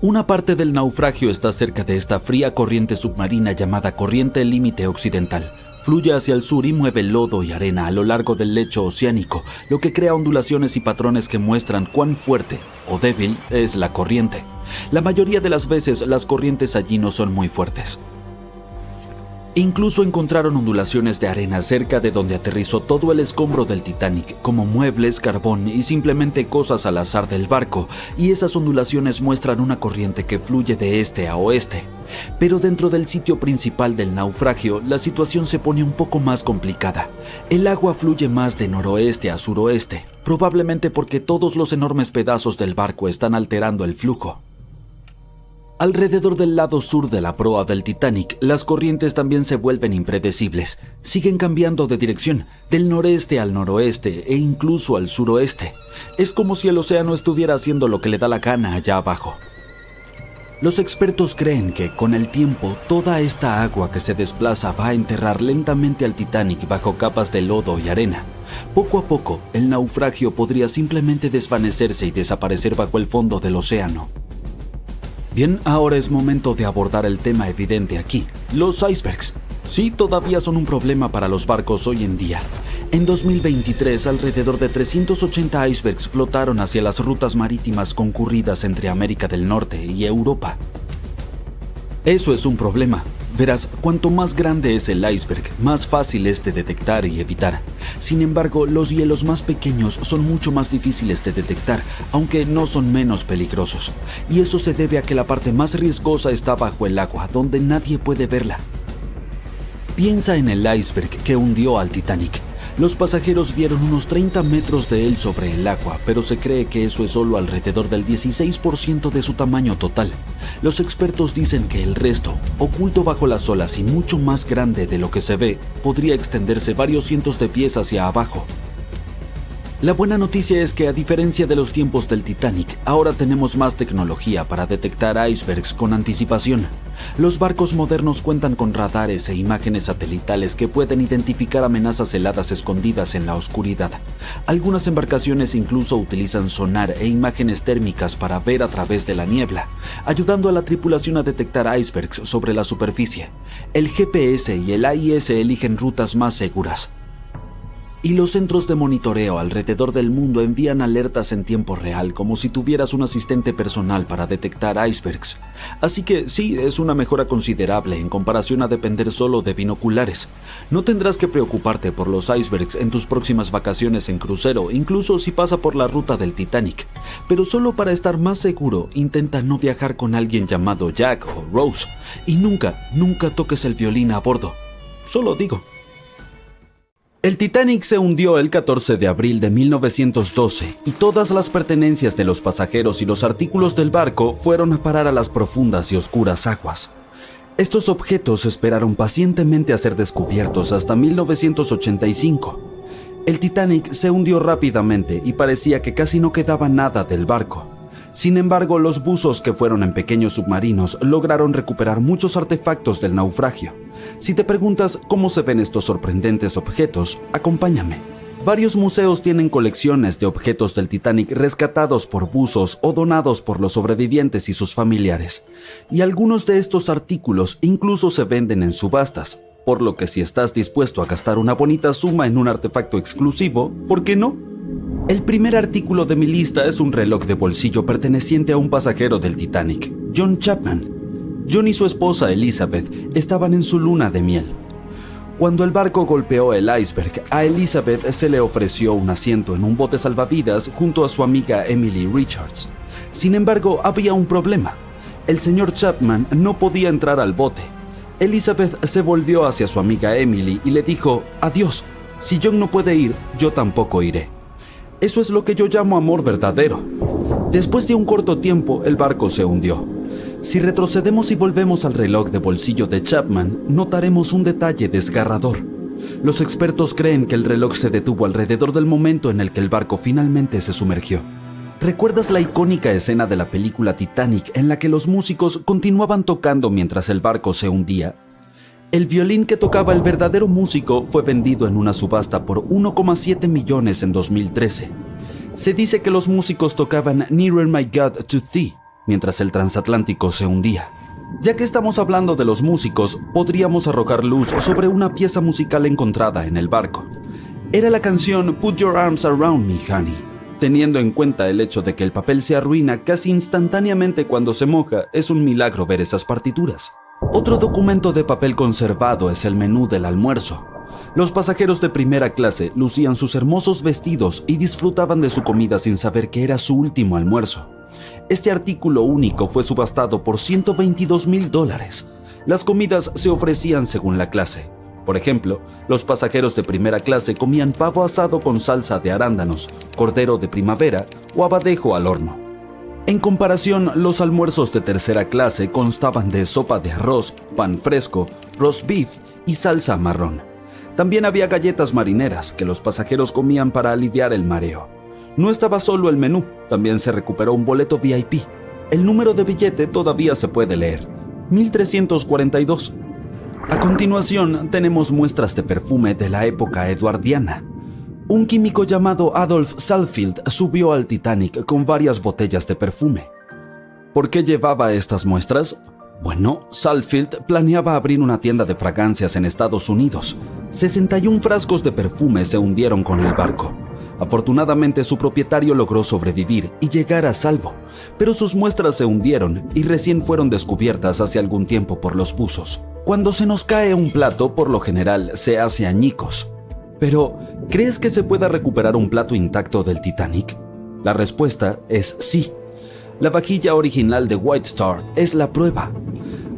Una parte del naufragio está cerca de esta fría corriente submarina llamada corriente límite occidental. Fluye hacia el sur y mueve lodo y arena a lo largo del lecho oceánico, lo que crea ondulaciones y patrones que muestran cuán fuerte o débil es la corriente. La mayoría de las veces las corrientes allí no son muy fuertes. Incluso encontraron ondulaciones de arena cerca de donde aterrizó todo el escombro del Titanic, como muebles, carbón y simplemente cosas al azar del barco, y esas ondulaciones muestran una corriente que fluye de este a oeste. Pero dentro del sitio principal del naufragio, la situación se pone un poco más complicada. El agua fluye más de noroeste a suroeste, probablemente porque todos los enormes pedazos del barco están alterando el flujo. Alrededor del lado sur de la proa del Titanic, las corrientes también se vuelven impredecibles. Siguen cambiando de dirección, del noreste al noroeste e incluso al suroeste. Es como si el océano estuviera haciendo lo que le da la gana allá abajo. Los expertos creen que, con el tiempo, toda esta agua que se desplaza va a enterrar lentamente al Titanic bajo capas de lodo y arena. Poco a poco, el naufragio podría simplemente desvanecerse y desaparecer bajo el fondo del océano. Bien, ahora es momento de abordar el tema evidente aquí, los icebergs. Sí, todavía son un problema para los barcos hoy en día. En 2023, alrededor de 380 icebergs flotaron hacia las rutas marítimas concurridas entre América del Norte y Europa. Eso es un problema. Verás, cuanto más grande es el iceberg, más fácil es de detectar y evitar. Sin embargo, los hielos más pequeños son mucho más difíciles de detectar, aunque no son menos peligrosos. Y eso se debe a que la parte más riesgosa está bajo el agua, donde nadie puede verla. Piensa en el iceberg que hundió al Titanic. Los pasajeros vieron unos 30 metros de él sobre el agua, pero se cree que eso es solo alrededor del 16% de su tamaño total. Los expertos dicen que el resto, oculto bajo las olas y mucho más grande de lo que se ve, podría extenderse varios cientos de pies hacia abajo. La buena noticia es que, a diferencia de los tiempos del Titanic, ahora tenemos más tecnología para detectar icebergs con anticipación. Los barcos modernos cuentan con radares e imágenes satelitales que pueden identificar amenazas heladas escondidas en la oscuridad. Algunas embarcaciones incluso utilizan sonar e imágenes térmicas para ver a través de la niebla, ayudando a la tripulación a detectar icebergs sobre la superficie. El GPS y el AIS eligen rutas más seguras. y los centros de monitoreo alrededor del mundo envían alertas en tiempo real como si tuvieras un asistente personal para detectar icebergs. Así que sí, es una mejora considerable en comparación a depender solo de binoculares. No tendrás que preocuparte por los icebergs en tus próximas vacaciones en crucero, incluso si pasa por la ruta del Titanic. Pero solo para estar más seguro, intenta no viajar con alguien llamado Jack o Rose. Y nunca toques el violín a bordo. Solo digo. El Titanic se hundió el 14 de abril de 1912 y todas las pertenencias de los pasajeros y los artículos del barco fueron a parar a las profundas y oscuras aguas. Estos objetos esperaron pacientemente a ser descubiertos hasta 1985. El Titanic se hundió rápidamente y parecía que casi no quedaba nada del barco. Sin embargo, los buzos que fueron en pequeños submarinos lograron recuperar muchos artefactos del naufragio. Si te preguntas cómo se ven estos sorprendentes objetos, acompáñame. Varios museos tienen colecciones de objetos del Titanic rescatados por buzos o donados por los sobrevivientes y sus familiares. Y algunos de estos artículos incluso se venden en subastas, por lo que si estás dispuesto a gastar una bonita suma en un artefacto exclusivo, ¿por qué no? El primer artículo de mi lista es un reloj de bolsillo perteneciente a un pasajero del Titanic, John Chapman. John y su esposa Elizabeth estaban en su luna de miel. Cuando el barco golpeó el iceberg, a Elizabeth se le ofreció un asiento en un bote salvavidas junto a su amiga Emily Richards. Sin embargo, había un problema. El señor Chapman no podía entrar al bote. Elizabeth se volvió hacia su amiga Emily y le dijo: «Adiós, si John no puede ir, yo tampoco iré». Eso es lo que yo llamo amor verdadero. Después de un corto tiempo, el barco se hundió. Si retrocedemos y volvemos al reloj de bolsillo de Chapman, notaremos un detalle desgarrador. Los expertos creen que el reloj se detuvo alrededor del momento en el que el barco finalmente se sumergió. ¿Recuerdas la icónica escena de la película Titanic en la que los músicos continuaban tocando mientras el barco se hundía? El violín que tocaba el verdadero músico fue vendido en una subasta por 1,7 millones en 2013. Se dice que los músicos tocaban Nearer My God to Thee mientras el transatlántico se hundía. Ya que estamos hablando de los músicos, podríamos arrojar luz sobre una pieza musical encontrada en el barco. Era la canción Put Your Arms Around Me, Honey. Teniendo en cuenta el hecho de que el papel se arruina casi instantáneamente cuando se moja, es un milagro ver esas partituras. Otro documento de papel conservado es el menú del almuerzo. Los pasajeros de primera clase lucían sus hermosos vestidos y disfrutaban de su comida sin saber que era su último almuerzo. Este artículo único fue subastado por $122,000. Las comidas se ofrecían según la clase. Por ejemplo, los pasajeros de primera clase comían pavo asado con salsa de arándanos, cordero de primavera o abadejo al horno. En comparación, los almuerzos de tercera clase constaban de sopa de arroz, pan fresco, roast beef y salsa marrón. También había galletas marineras que los pasajeros comían para aliviar el mareo. No estaba solo el menú, también se recuperó un boleto VIP. El número de billete todavía se puede leer, 1342. A continuación, tenemos muestras de perfume de la época eduardiana. Un químico llamado Adolf Salfield subió al Titanic con varias botellas de perfume. ¿Por qué llevaba estas muestras? Bueno, Salfield planeaba abrir una tienda de fragancias en Estados Unidos. 61 frascos de perfume se hundieron con el barco. Afortunadamente, su propietario logró sobrevivir y llegar a salvo, pero sus muestras se hundieron y recién fueron descubiertas hace algún tiempo por los buzos. Cuando se nos cae un plato, por lo general se hace añicos. Pero, ¿crees que se pueda recuperar un plato intacto del Titanic? La respuesta es sí. La vajilla original de White Star es la prueba.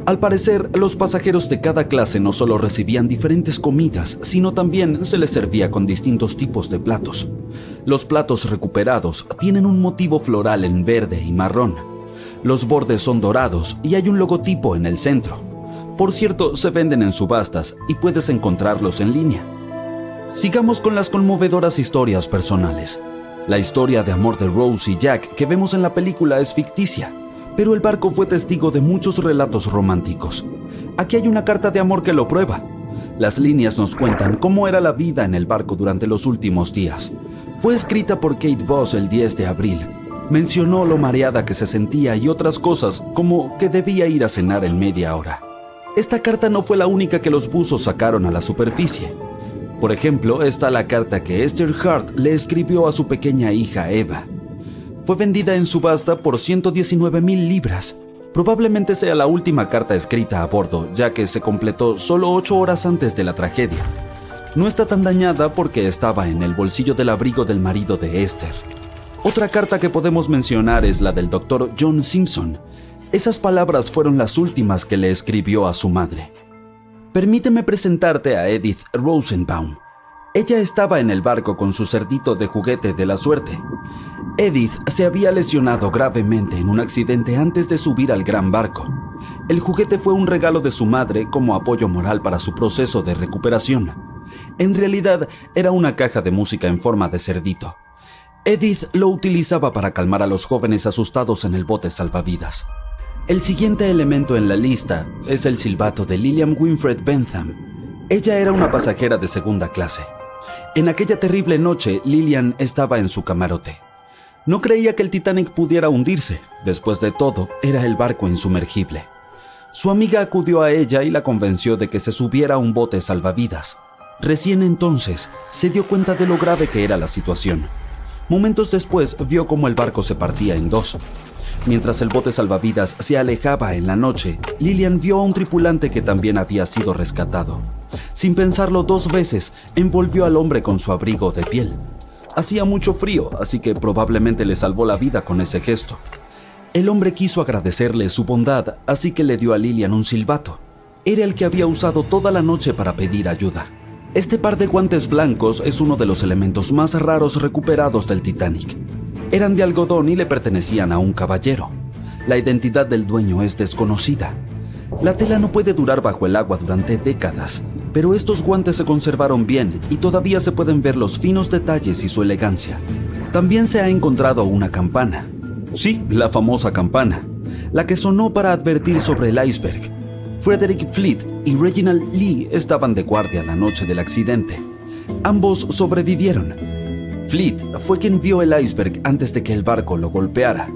Al parecer, los pasajeros de cada clase no solo recibían diferentes comidas, sino también se les servía con distintos tipos de platos. Los platos recuperados tienen un motivo floral en verde y marrón. Los bordes son dorados y hay un logotipo en el centro. Por cierto, se venden en subastas y puedes encontrarlos en línea. Sigamos con las conmovedoras historias personales. La historia de amor de Rose y Jack que vemos en la película es ficticia, pero el barco fue testigo de muchos relatos románticos. Aquí hay una carta de amor que lo prueba. Las líneas nos cuentan cómo era la vida en el barco durante los últimos días. Fue escrita por Kate Boss el 10 de abril. Mencionó lo mareada que se sentía y otras cosas, como que debía ir a cenar en media hora. Esta carta no fue la única que los buzos sacaron a la superficie. Por ejemplo, está la carta que Esther Hart le escribió a su pequeña hija Eva. Fue vendida en subasta por 119,000 libras. Probablemente sea la última carta escrita a bordo, ya que se completó solo 8 horas antes de la tragedia. No está tan dañada porque estaba en el bolsillo del abrigo del marido de Esther. Otra carta que podemos mencionar es la del Dr. John Simpson. Esas palabras fueron las últimas que le escribió a su madre. Permíteme presentarte a Edith Rosenbaum. Ella estaba en el barco con su cerdito de juguete de la suerte. Edith se había lesionado gravemente en un accidente antes de subir al gran barco. El juguete fue un regalo de su madre como apoyo moral para su proceso de recuperación. En realidad, era una caja de música en forma de cerdito. Edith lo utilizaba para calmar a los jóvenes asustados en el bote salvavidas. El siguiente elemento en la lista es el silbato de Lillian Winfred Bentham. Ella era una pasajera de segunda clase. En aquella terrible noche, Lillian estaba en su camarote. No creía que el Titanic pudiera hundirse. Después de todo, era el barco insumergible. Su amiga acudió a ella y la convenció de que se subiera a un bote salvavidas. Recién entonces se dio cuenta de lo grave que era la situación. Momentos después vio cómo el barco se partía en dos. Mientras el bote salvavidas se alejaba en la noche, Lillian vio a un tripulante que también había sido rescatado. Sin pensarlo 2 veces, envolvió al hombre con su abrigo de piel. Hacía mucho frío, así que probablemente le salvó la vida con ese gesto. El hombre quiso agradecerle su bondad, así que le dio a Lillian un silbato. Era el que había usado toda la noche para pedir ayuda. Este par de guantes blancos es uno de los elementos más raros recuperados del Titanic. Eran de algodón y le pertenecían a un caballero. La identidad del dueño es desconocida. La tela no puede durar bajo el agua durante décadas, pero estos guantes se conservaron bien y todavía se pueden ver los finos detalles y su elegancia. También se ha encontrado una campana. Sí, la famosa campana, la que sonó para advertir sobre el iceberg. Frederick Fleet y Reginald Lee estaban de guardia la noche del accidente. Ambos sobrevivieron. Fleet fue quien vio el iceberg antes de que el barco lo golpeara.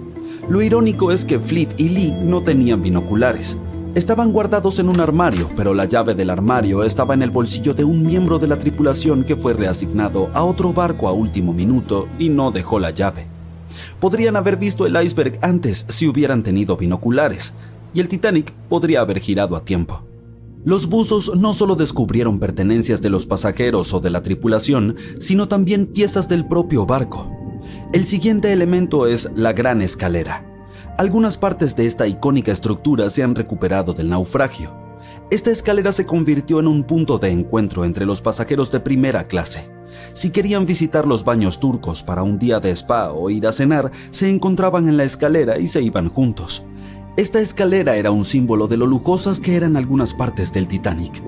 Lo irónico es que Fleet y Lee no tenían binoculares. Estaban guardados en un armario, pero la llave del armario estaba en el bolsillo de un miembro de la tripulación que fue reasignado a otro barco a último minuto y no dejó la llave. Podrían haber visto el iceberg antes si hubieran tenido binoculares, y el Titanic podría haber girado a tiempo. Los buzos no solo descubrieron pertenencias de los pasajeros o de la tripulación, sino también piezas del propio barco. El siguiente elemento es la Gran Escalera. Algunas partes de esta icónica estructura se han recuperado del naufragio. Esta escalera se convirtió en un punto de encuentro entre los pasajeros de primera clase. Si querían visitar los baños turcos para un día de spa o ir a cenar, se encontraban en la escalera y se iban juntos. Esta escalera era un símbolo de lo lujosas que eran algunas partes del Titanic.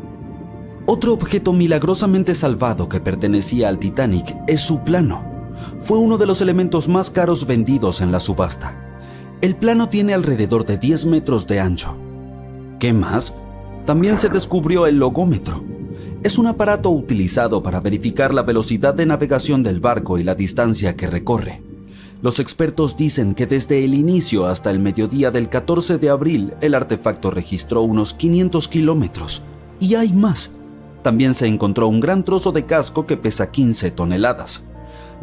Otro objeto milagrosamente salvado que pertenecía al Titanic es su plano. Fue uno de los elementos más caros vendidos en la subasta. El plano tiene alrededor de 10 metros de ancho. ¿Qué más? También se descubrió el logómetro. Es un aparato utilizado para verificar la velocidad de navegación del barco y la distancia que recorre. Los expertos dicen que desde el inicio hasta el mediodía del 14 de abril, el artefacto registró unos 500 kilómetros. Y hay más. También se encontró un gran trozo de casco que pesa 15 toneladas.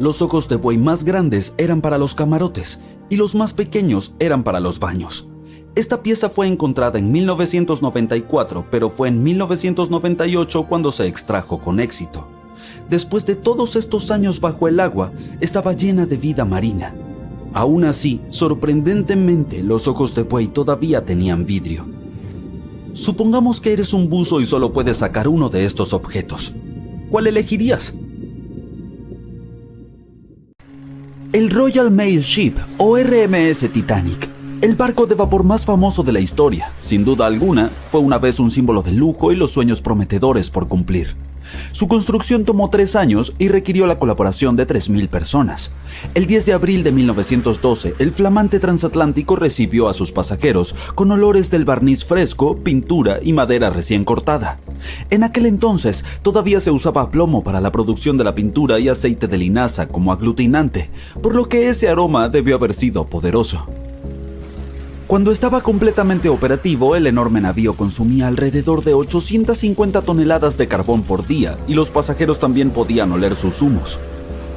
Los ojos de buey más grandes eran para los camarotes y los más pequeños eran para los baños. Esta pieza fue encontrada en 1994, pero fue en 1998 cuando se extrajo con éxito. Después de todos estos años bajo el agua, estaba llena de vida marina. Aún así, sorprendentemente, los ojos de buey todavía tenían vidrio. Supongamos que eres un buzo y solo puedes sacar uno de estos objetos. ¿Cuál elegirías? El Royal Mail Ship o RMS Titanic, el barco de vapor más famoso de la historia, sin duda alguna, fue una vez un símbolo de lujo y los sueños prometedores por cumplir. Su construcción tomó 3 años y requirió la colaboración de 3,000 personas. El 10 de abril de 1912, el flamante transatlántico recibió a sus pasajeros con olores del barniz fresco, pintura y madera recién cortada. En aquel entonces, todavía se usaba plomo para la producción de la pintura y aceite de linaza como aglutinante, por lo que ese aroma debió haber sido poderoso. Cuando estaba completamente operativo, el enorme navío consumía alrededor de 850 toneladas de carbón por día y los pasajeros también podían oler sus humos.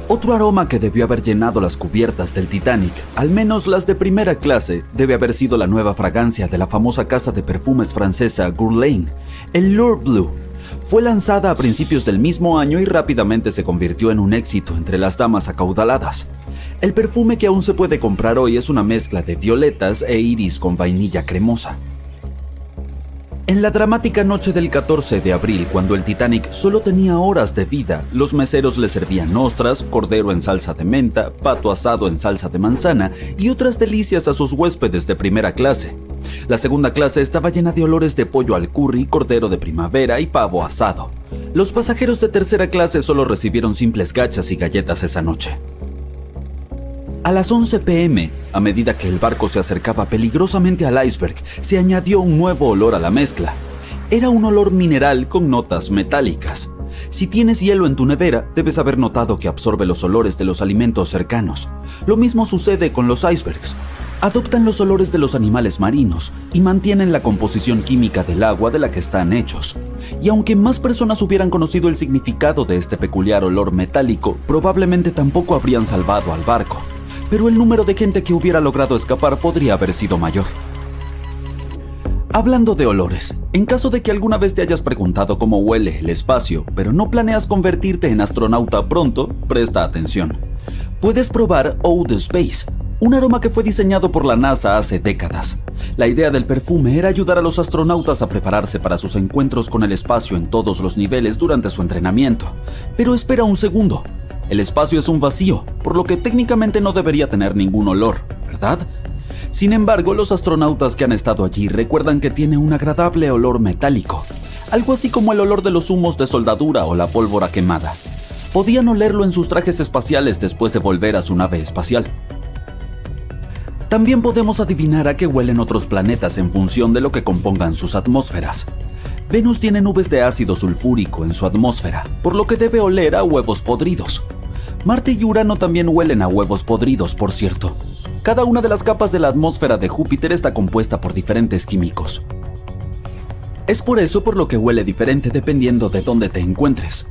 Otro aroma que debió haber llenado las cubiertas del Titanic, al menos las de primera clase, debe haber sido la nueva fragancia de la famosa casa de perfumes francesa Guerlain, el L'Or Bleu. Fue lanzada a principios del mismo año y rápidamente se convirtió en un éxito entre las damas acaudaladas. El perfume que aún se puede comprar hoy es una mezcla de violetas e iris con vainilla cremosa. En la dramática noche del 14 de abril, cuando el Titanic solo tenía horas de vida, los meseros le servían ostras, cordero en salsa de menta, pato asado en salsa de manzana y otras delicias a sus huéspedes de primera clase. La segunda clase estaba llena de olores de pollo al curry, cordero de primavera y pavo asado. Los pasajeros de tercera clase solo recibieron simples gachas y galletas esa noche. A las 11 p.m., a medida que el barco se acercaba peligrosamente al iceberg, se añadió un nuevo olor a la mezcla. Era un olor mineral con notas metálicas. Si tienes hielo en tu nevera, debes haber notado que absorbe los olores de los alimentos cercanos. Lo mismo sucede con los icebergs. Adoptan los olores de los animales marinos y mantienen la composición química del agua de la que están hechos. Y aunque más personas hubieran conocido el significado de este peculiar olor metálico, probablemente tampoco habrían salvado al barco. Pero el número de gente que hubiera logrado escapar podría haber sido mayor. Hablando de olores, en caso de que alguna vez te hayas preguntado cómo huele el espacio, pero no planeas convertirte en astronauta pronto, presta atención. Puedes probar Eau Space, un aroma que fue diseñado por la NASA hace décadas. La idea del perfume era ayudar a los astronautas a prepararse para sus encuentros con el espacio en todos los niveles durante su entrenamiento. Pero espera un segundo. El espacio es un vacío, por lo que técnicamente no debería tener ningún olor, ¿verdad? Sin embargo, los astronautas que han estado allí recuerdan que tiene un agradable olor metálico, algo así como el olor de los humos de soldadura o la pólvora quemada. Podían olerlo en sus trajes espaciales después de volver a su nave espacial. También podemos adivinar a qué huelen otros planetas en función de lo que compongan sus atmósferas. Venus tiene nubes de ácido sulfúrico en su atmósfera, por lo que debe oler a huevos podridos. Marte y Urano también huelen a huevos podridos, por cierto. Cada una de las capas de la atmósfera de Júpiter está compuesta por diferentes químicos. Es por eso por lo que huele diferente dependiendo de dónde te encuentres.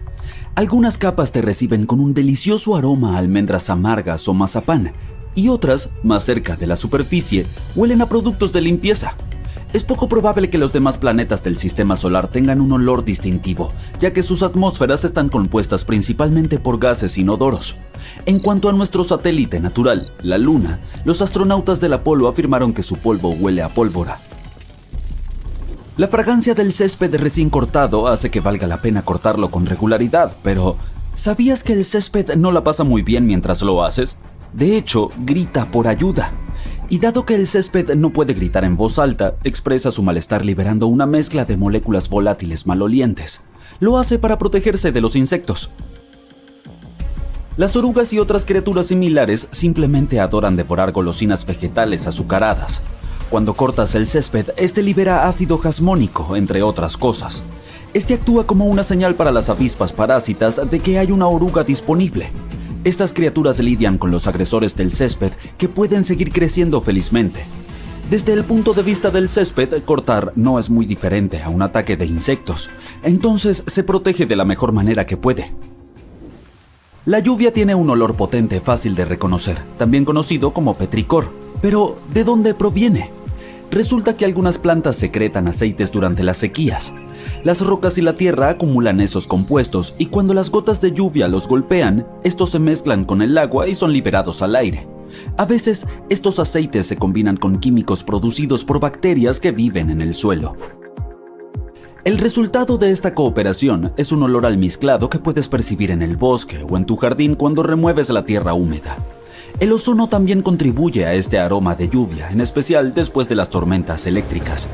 Algunas capas te reciben con un delicioso aroma a almendras amargas o mazapán, y otras, más cerca de la superficie, huelen a productos de limpieza. Es poco probable que los demás planetas del sistema solar tengan un olor distintivo, ya que sus atmósferas están compuestas principalmente por gases inodoros. En cuanto a nuestro satélite natural, la Luna, los astronautas del Apolo afirmaron que su polvo huele a pólvora. La fragancia del césped recién cortado hace que valga la pena cortarlo con regularidad, pero ¿sabías que el césped no la pasa muy bien mientras lo haces? De hecho, grita por ayuda. Y dado que el césped no puede gritar en voz alta, expresa su malestar liberando una mezcla de moléculas volátiles malolientes. Lo hace para protegerse de los insectos. Las orugas y otras criaturas similares simplemente adoran devorar golosinas vegetales azucaradas. Cuando cortas el césped, este libera ácido jasmónico, entre otras cosas. Este actúa como una señal para las avispas parásitas de que hay una oruga disponible. Estas criaturas lidian con los agresores del césped que pueden seguir creciendo felizmente. Desde el punto de vista del césped, cortar no es muy diferente a un ataque de insectos, entonces se protege de la mejor manera que puede. La lluvia tiene un olor potente fácil de reconocer, también conocido como petricor. Pero, ¿de dónde proviene? Resulta que algunas plantas secretan aceites durante las sequías. Las rocas y la tierra acumulan esos compuestos y cuando las gotas de lluvia los golpean, estos se mezclan con el agua y son liberados al aire. A veces, estos aceites se combinan con químicos producidos por bacterias que viven en el suelo. El resultado de esta cooperación es un olor almizclado que puedes percibir en el bosque o en tu jardín cuando remueves la tierra húmeda. El ozono también contribuye a este aroma de lluvia, en especial después de las tormentas eléctricas.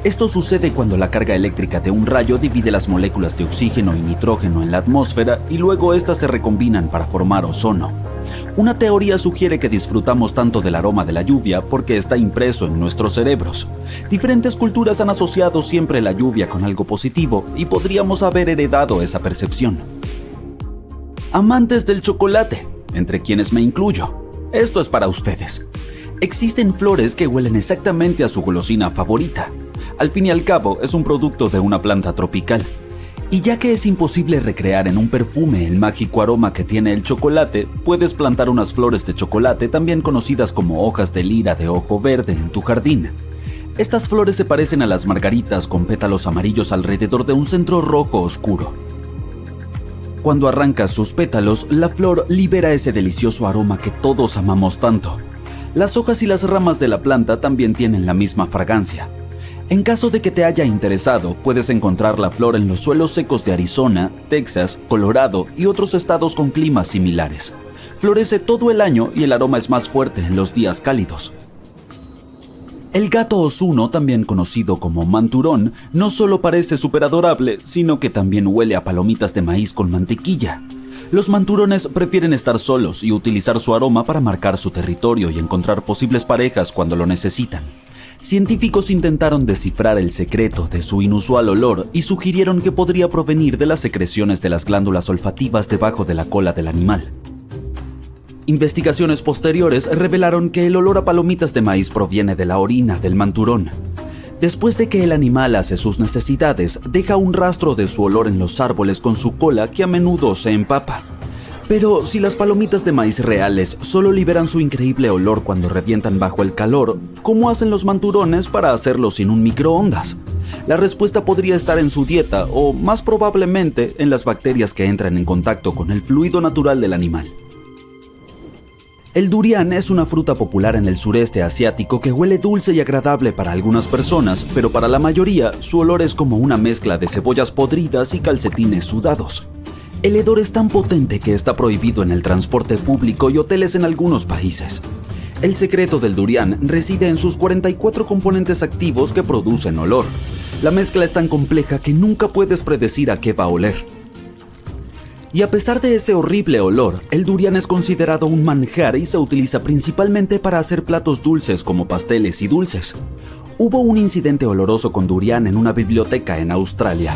Esto sucede cuando la carga eléctrica de un rayo divide las moléculas de oxígeno y nitrógeno en la atmósfera y luego estas se recombinan para formar ozono. Una teoría sugiere que disfrutamos tanto del aroma de la lluvia porque está impreso en nuestros cerebros. Diferentes culturas han asociado siempre la lluvia con algo positivo y podríamos haber heredado esa percepción. Amantes del chocolate, entre quienes me incluyo, esto es para ustedes. Existen flores que huelen exactamente a su golosina favorita. Al fin y al cabo, es un producto de una planta tropical. Y ya que es imposible recrear en un perfume el mágico aroma que tiene el chocolate, puedes plantar unas flores de chocolate, también conocidas como hojas de lira de ojo verde, en tu jardín. Estas flores se parecen a las margaritas con pétalos amarillos alrededor de un centro rojo oscuro. Cuando arrancas sus pétalos, la flor libera ese delicioso aroma que todos amamos tanto. Las hojas y las ramas de la planta también tienen la misma fragancia. En caso de que te haya interesado, puedes encontrar la flor en los suelos secos de Arizona, Texas, Colorado y otros estados con climas similares. Florece todo el año y el aroma es más fuerte en los días cálidos. El gato osuno, también conocido como manturón, no solo parece súper adorable, sino que también huele a palomitas de maíz con mantequilla. Los manturones prefieren estar solos y utilizar su aroma para marcar su territorio y encontrar posibles parejas cuando lo necesitan. Científicos intentaron descifrar el secreto de su inusual olor y sugirieron que podría provenir de las secreciones de las glándulas olfativas debajo de la cola del animal. Investigaciones posteriores revelaron que el olor a palomitas de maíz proviene de la orina del manturón. Después de que el animal hace sus necesidades, deja un rastro de su olor en los árboles con su cola que a menudo se empapa. Pero si las palomitas de maíz reales solo liberan su increíble olor cuando revientan bajo el calor, ¿cómo hacen los manturones para hacerlo sin un microondas? La respuesta podría estar en su dieta o, más probablemente, en las bacterias que entran en contacto con el fluido natural del animal. El durián es una fruta popular en el sureste asiático que huele dulce y agradable para algunas personas, pero para la mayoría su olor es como una mezcla de cebollas podridas y calcetines sudados. El hedor es tan potente que está prohibido en el transporte público y hoteles en algunos países. El secreto del durián reside en sus 44 componentes activos que producen olor. La mezcla es tan compleja que nunca puedes predecir a qué va a oler. Y a pesar de ese horrible olor, el durián es considerado un manjar y se utiliza principalmente para hacer platos dulces como pasteles y dulces. Hubo un incidente oloroso con durián en una biblioteca en Australia.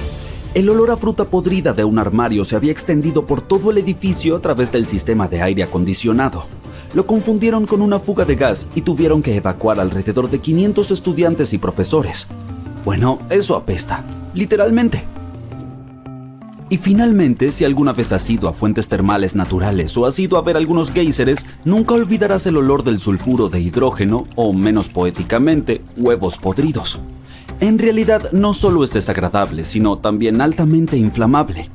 El olor a fruta podrida de un armario se había extendido por todo el edificio a través del sistema de aire acondicionado. Lo confundieron con una fuga de gas y tuvieron que evacuar alrededor de 500 estudiantes y profesores. Bueno, eso apesta, literalmente. Y finalmente, si alguna vez has ido a fuentes termales naturales o has ido a ver algunos géiseres, nunca olvidarás el olor del sulfuro de hidrógeno o, menos poéticamente, huevos podridos. En realidad no solo es desagradable, sino también altamente inflamable.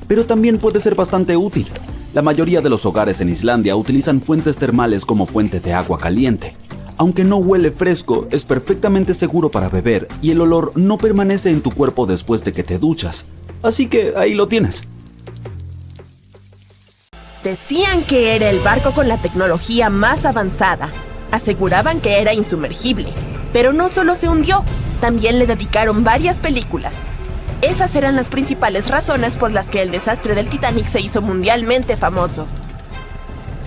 Pero también puede ser bastante útil. La mayoría de los hogares en Islandia utilizan fuentes termales como fuente de agua caliente. Aunque no huele fresco, es perfectamente seguro para beber y el olor no permanece en tu cuerpo después de que te duchas. Así que ahí lo tienes. Decían que era el barco con la tecnología más avanzada. Aseguraban que era insumergible. Pero no solo se hundió, también le dedicaron varias películas. Esas eran las principales razones por las que el desastre del Titanic se hizo mundialmente famoso.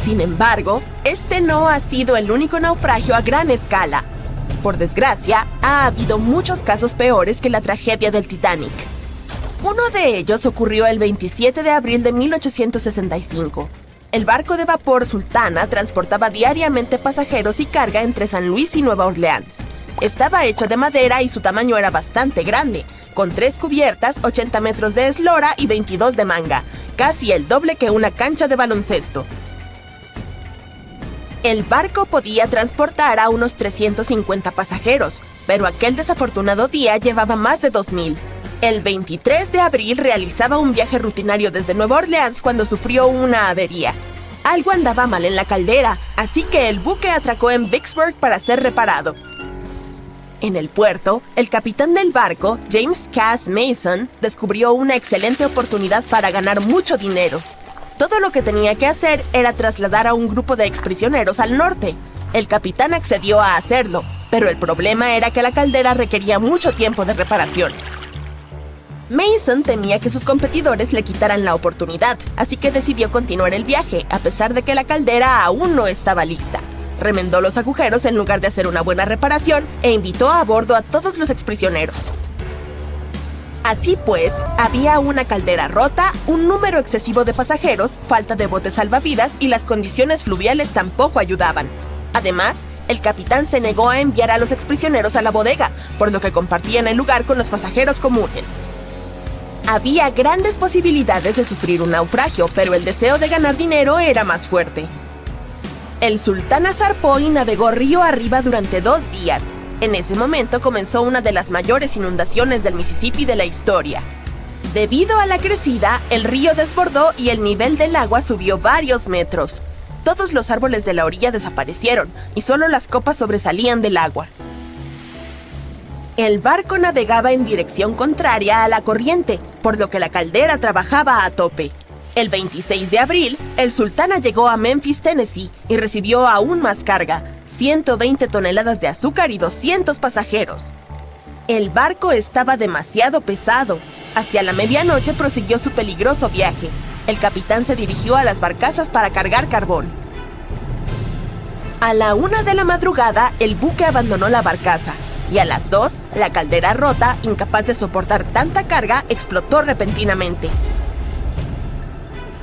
Sin embargo, este no ha sido el único naufragio a gran escala. Por desgracia, ha habido muchos casos peores que la tragedia del Titanic. Uno de ellos ocurrió el 27 de abril de 1865. El barco de vapor Sultana transportaba diariamente pasajeros y carga entre San Luis y Nueva Orleans. Estaba hecho de madera y su tamaño era bastante grande, con 3 cubiertas, 80 metros de eslora y 22 de manga, casi el doble que una cancha de baloncesto. El barco podía transportar a unos 350 pasajeros, pero aquel desafortunado día llevaba más de 2,000. El 23 de abril realizaba un viaje rutinario desde Nueva Orleans cuando sufrió una avería. Algo andaba mal en la caldera, así que el buque atracó en Vicksburg para ser reparado. En el puerto, el capitán del barco, James Cass Mason, descubrió una excelente oportunidad para ganar mucho dinero. Todo lo que tenía que hacer era trasladar a un grupo de exprisioneros al norte. El capitán accedió a hacerlo, pero el problema era que la caldera requería mucho tiempo de reparación. Mason temía que sus competidores le quitaran la oportunidad, así que decidió continuar el viaje, a pesar de que la caldera aún no estaba lista. Remendó los agujeros en lugar de hacer una buena reparación e invitó a bordo a todos los exprisioneros. Así pues, había una caldera rota, un número excesivo de pasajeros, falta de botes salvavidas y las condiciones fluviales tampoco ayudaban. Además, El capitán se negó a enviar a los exprisioneros a la bodega, por lo que compartían el lugar con los pasajeros comunes. Había grandes posibilidades de sufrir un naufragio, pero el deseo de ganar dinero era más fuerte. El Sultana zarpó y navegó río arriba durante 2 días. En ese momento comenzó una de las mayores inundaciones del Mississippi de la historia. Debido a la crecida, el río desbordó y el nivel del agua subió varios metros. Todos los árboles de la orilla desaparecieron y solo las copas sobresalían del agua. El barco navegaba en dirección contraria a la corriente, por lo que la caldera trabajaba a tope. El 26 de abril, el Sultana llegó a Memphis, Tennessee, y recibió aún más carga, 120 toneladas de azúcar y 200 pasajeros. El barco estaba demasiado pesado. Hacia la medianoche prosiguió su peligroso viaje. El capitán se dirigió a las barcazas para cargar carbón. A la 1 de la madrugada, el buque abandonó la barcaza, y a las 2, la caldera rota, incapaz de soportar tanta carga, explotó repentinamente.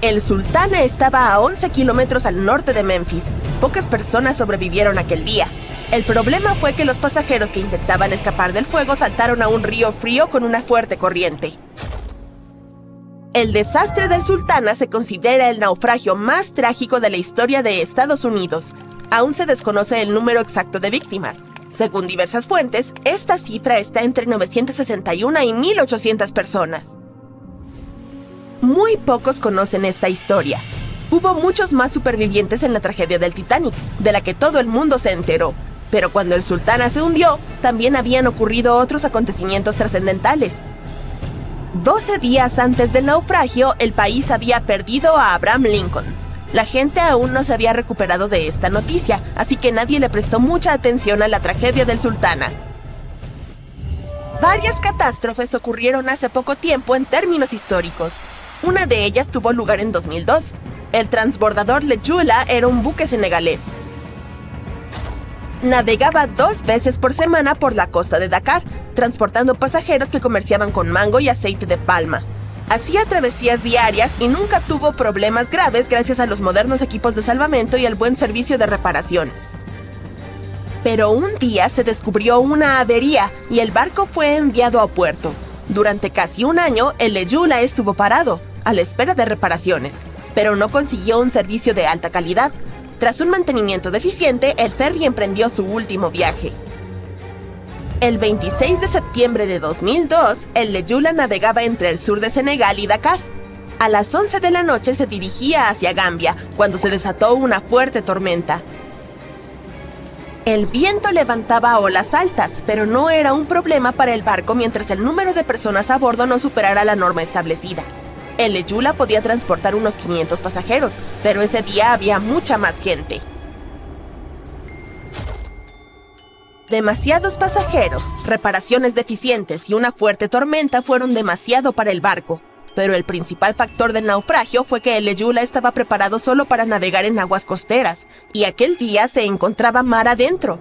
El Sultana estaba a 11 kilómetros al norte de Memphis. Pocas personas sobrevivieron aquel día. El problema fue que los pasajeros que intentaban escapar del fuego saltaron a un río frío con una fuerte corriente. El desastre del Sultana se considera el naufragio más trágico de la historia de Estados Unidos. Aún se desconoce el número exacto de víctimas. Según diversas fuentes, esta cifra está entre 961 y 1,800 personas. Muy pocos conocen esta historia. Hubo muchos más supervivientes en la tragedia del Titanic, de la que todo el mundo se enteró. Pero cuando el Sultana se hundió, también habían ocurrido otros acontecimientos trascendentales. 12 días antes del naufragio, el país había perdido a Abraham Lincoln. La gente aún no se había recuperado de esta noticia, así que nadie le prestó mucha atención a la tragedia del Sultana. Varias catástrofes ocurrieron hace poco tiempo en términos históricos. Una de ellas tuvo lugar en 2002. El transbordador Lejula era un buque senegalés. Navegaba 2 veces por semana por la costa de Dakar, transportando pasajeros que comerciaban con mango y aceite de palma. Hacía travesías diarias y nunca tuvo problemas graves gracias a los modernos equipos de salvamento y al buen servicio de reparaciones. Pero un día se descubrió una avería y el barco fue enviado a puerto. Durante casi un año, el Lejula estuvo parado, a la espera de reparaciones, pero no consiguió un servicio de alta calidad. Tras un mantenimiento deficiente, el ferry emprendió su último viaje. El 26 de septiembre de 2002, el Lejula navegaba entre el sur de Senegal y Dakar. A las 11 de la noche se dirigía hacia Gambia, cuando se desató una fuerte tormenta. El viento levantaba olas altas, pero no era un problema para el barco mientras el número de personas a bordo no superara la norma establecida. El Lejula podía transportar unos 500 pasajeros, pero ese día había mucha más gente. Demasiados pasajeros, reparaciones deficientes y una fuerte tormenta fueron demasiado para el barco, pero el principal factor del naufragio fue que el Lejula estaba preparado solo para navegar en aguas costeras, y aquel día se encontraba mar adentro.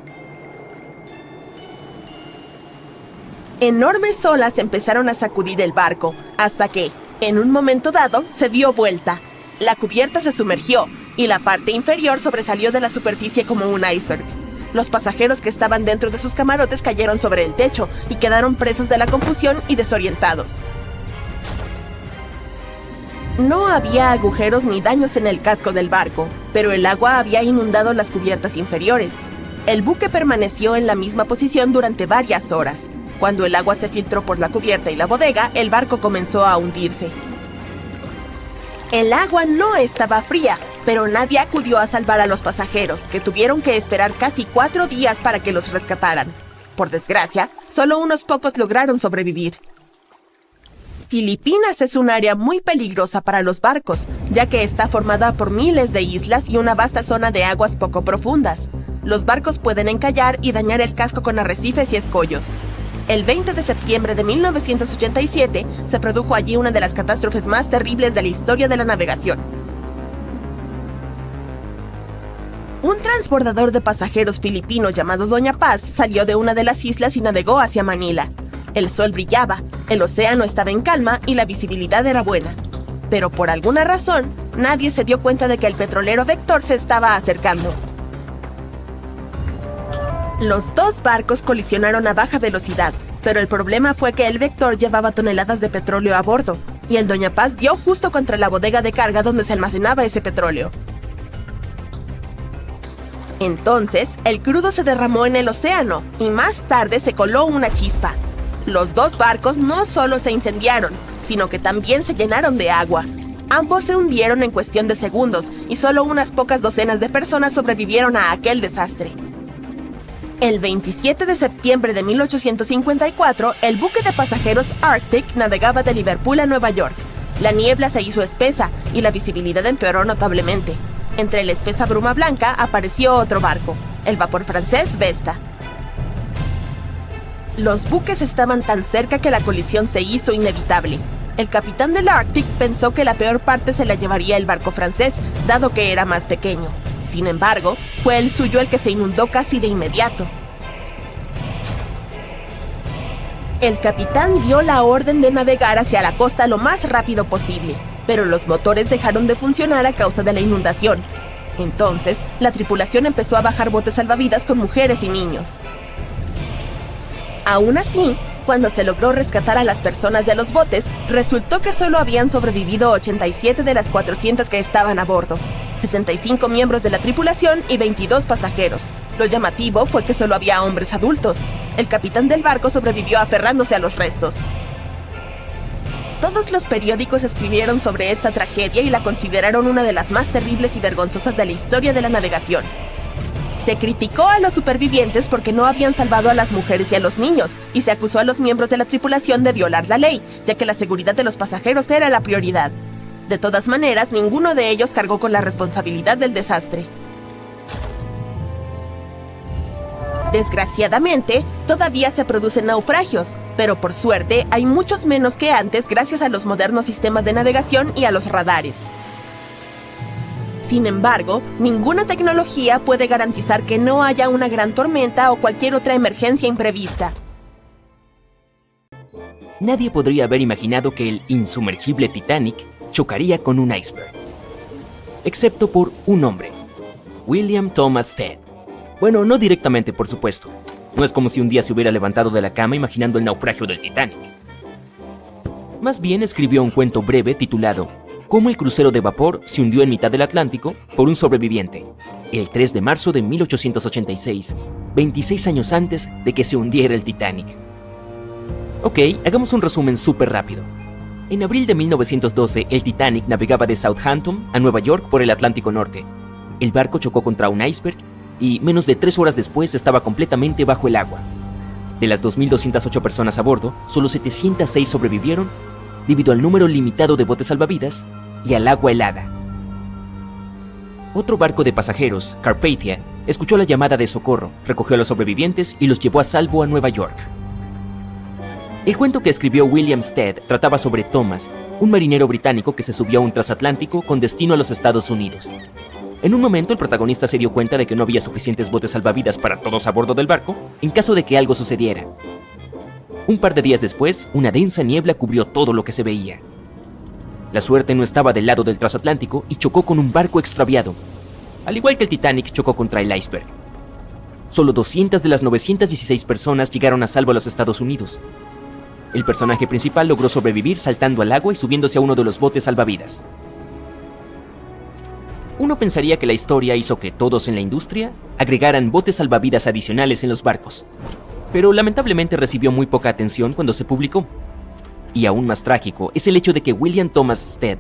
Enormes olas empezaron a sacudir el barco, hasta que, en un momento dado, se dio vuelta. La cubierta se sumergió, y la parte inferior sobresalió de la superficie como un iceberg. Los pasajeros que estaban dentro de sus camarotes cayeron sobre el techo y quedaron presos de la confusión y desorientados. No había agujeros ni daños en el casco del barco, pero el agua había inundado las cubiertas inferiores. El buque permaneció en la misma posición durante varias horas. Cuando el agua se filtró por la cubierta y la bodega, el barco comenzó a hundirse. El agua no estaba fría, pero nadie acudió a salvar a los pasajeros, que tuvieron que esperar casi 4 días para que los rescataran. Por desgracia, solo unos pocos lograron sobrevivir. Filipinas es un área muy peligrosa para los barcos, ya que está formada por miles de islas y una vasta zona de aguas poco profundas. Los barcos pueden encallar y dañar el casco con arrecifes y escollos. El 20 de septiembre de 1987 se produjo allí una de las catástrofes más terribles de la historia de la navegación. Un transbordador de pasajeros filipino llamado Doña Paz salió de una de las islas y navegó hacia Manila. El sol brillaba, el océano estaba en calma y la visibilidad era buena. Pero por alguna razón, nadie se dio cuenta de que el petrolero Vector se estaba acercando. Los dos barcos colisionaron a baja velocidad, pero el problema fue que el Vector llevaba toneladas de petróleo a bordo, y el Doña Paz dio justo contra la bodega de carga donde se almacenaba ese petróleo. Entonces, el crudo se derramó en el océano, y más tarde se coló una chispa. Los dos barcos no solo se incendiaron, sino que también se llenaron de agua. Ambos se hundieron en cuestión de segundos, y solo unas pocas docenas de personas sobrevivieron a aquel desastre. El 27 de septiembre de 1854, el buque de pasajeros Arctic navegaba de Liverpool a Nueva York. La niebla se hizo espesa y la visibilidad empeoró notablemente. Entre la espesa bruma blanca apareció otro barco, el vapor francés Vesta. Los buques estaban tan cerca que la colisión se hizo inevitable. El capitán del Arctic pensó que la peor parte se la llevaría el barco francés, dado que era más pequeño. Sin embargo, fue el suyo el que se inundó casi de inmediato. El capitán dio la orden de navegar hacia la costa lo más rápido posible, pero los motores dejaron de funcionar a causa de la inundación. Entonces, la tripulación empezó a bajar botes salvavidas con mujeres y niños. Aún así, cuando se logró rescatar a las personas de los botes, resultó que solo habían sobrevivido 87 de las 400 que estaban a bordo, 65 miembros de la tripulación y 22 pasajeros. Lo llamativo fue que solo había hombres adultos. El capitán del barco sobrevivió aferrándose a los restos. Todos los periódicos escribieron sobre esta tragedia y la consideraron una de las más terribles y vergonzosas de la historia de la navegación. Se criticó a los supervivientes porque no habían salvado a las mujeres y a los niños, y se acusó a los miembros de la tripulación de violar la ley, ya que la seguridad de los pasajeros era la prioridad. De todas maneras, ninguno de ellos cargó con la responsabilidad del desastre. Desgraciadamente, todavía se producen naufragios, pero por suerte hay muchos menos que antes gracias a los modernos sistemas de navegación y a los radares. Sin embargo, ninguna tecnología puede garantizar que no haya una gran tormenta o cualquier otra emergencia imprevista. Nadie podría haber imaginado que el insumergible Titanic chocaría con un iceberg. Excepto por un hombre, William Thomas Stead. Bueno, no directamente, por supuesto. No es como si un día se hubiera levantado de la cama imaginando el naufragio del Titanic. Más bien escribió un cuento breve titulado Cómo el crucero de vapor se hundió en mitad del Atlántico por un sobreviviente, el 3 de marzo de 1886, 26 años antes de que se hundiera el Titanic. Ok, hagamos un resumen súper rápido. En abril de 1912, el Titanic navegaba de Southampton a Nueva York por el Atlántico Norte. El barco chocó contra un iceberg y menos de 3 horas después estaba completamente bajo el agua. De las 2.208 personas a bordo, solo 706 sobrevivieron debido al número limitado de botes salvavidas y al agua helada. Otro barco de pasajeros, Carpathia, escuchó la llamada de socorro, recogió a los sobrevivientes y los llevó a salvo a Nueva York. El cuento que escribió William Stead trataba sobre Thomas, un marinero británico que se subió a un transatlántico con destino a los Estados Unidos. En un momento, el protagonista se dio cuenta de que no había suficientes botes salvavidas para todos a bordo del barco en caso de que algo sucediera. Un par de días después, una densa niebla cubrió todo lo que se veía. La suerte no estaba del lado del transatlántico y chocó con un barco extraviado, al igual que el Titanic chocó contra el iceberg. Solo 200 de las 916 personas llegaron a salvo a los Estados Unidos. El personaje principal logró sobrevivir saltando al agua y subiéndose a uno de los botes salvavidas. Uno pensaría que la historia hizo que todos en la industria agregaran botes salvavidas adicionales en los barcos, pero lamentablemente recibió muy poca atención cuando se publicó. Y aún más trágico es el hecho de que William Thomas Stead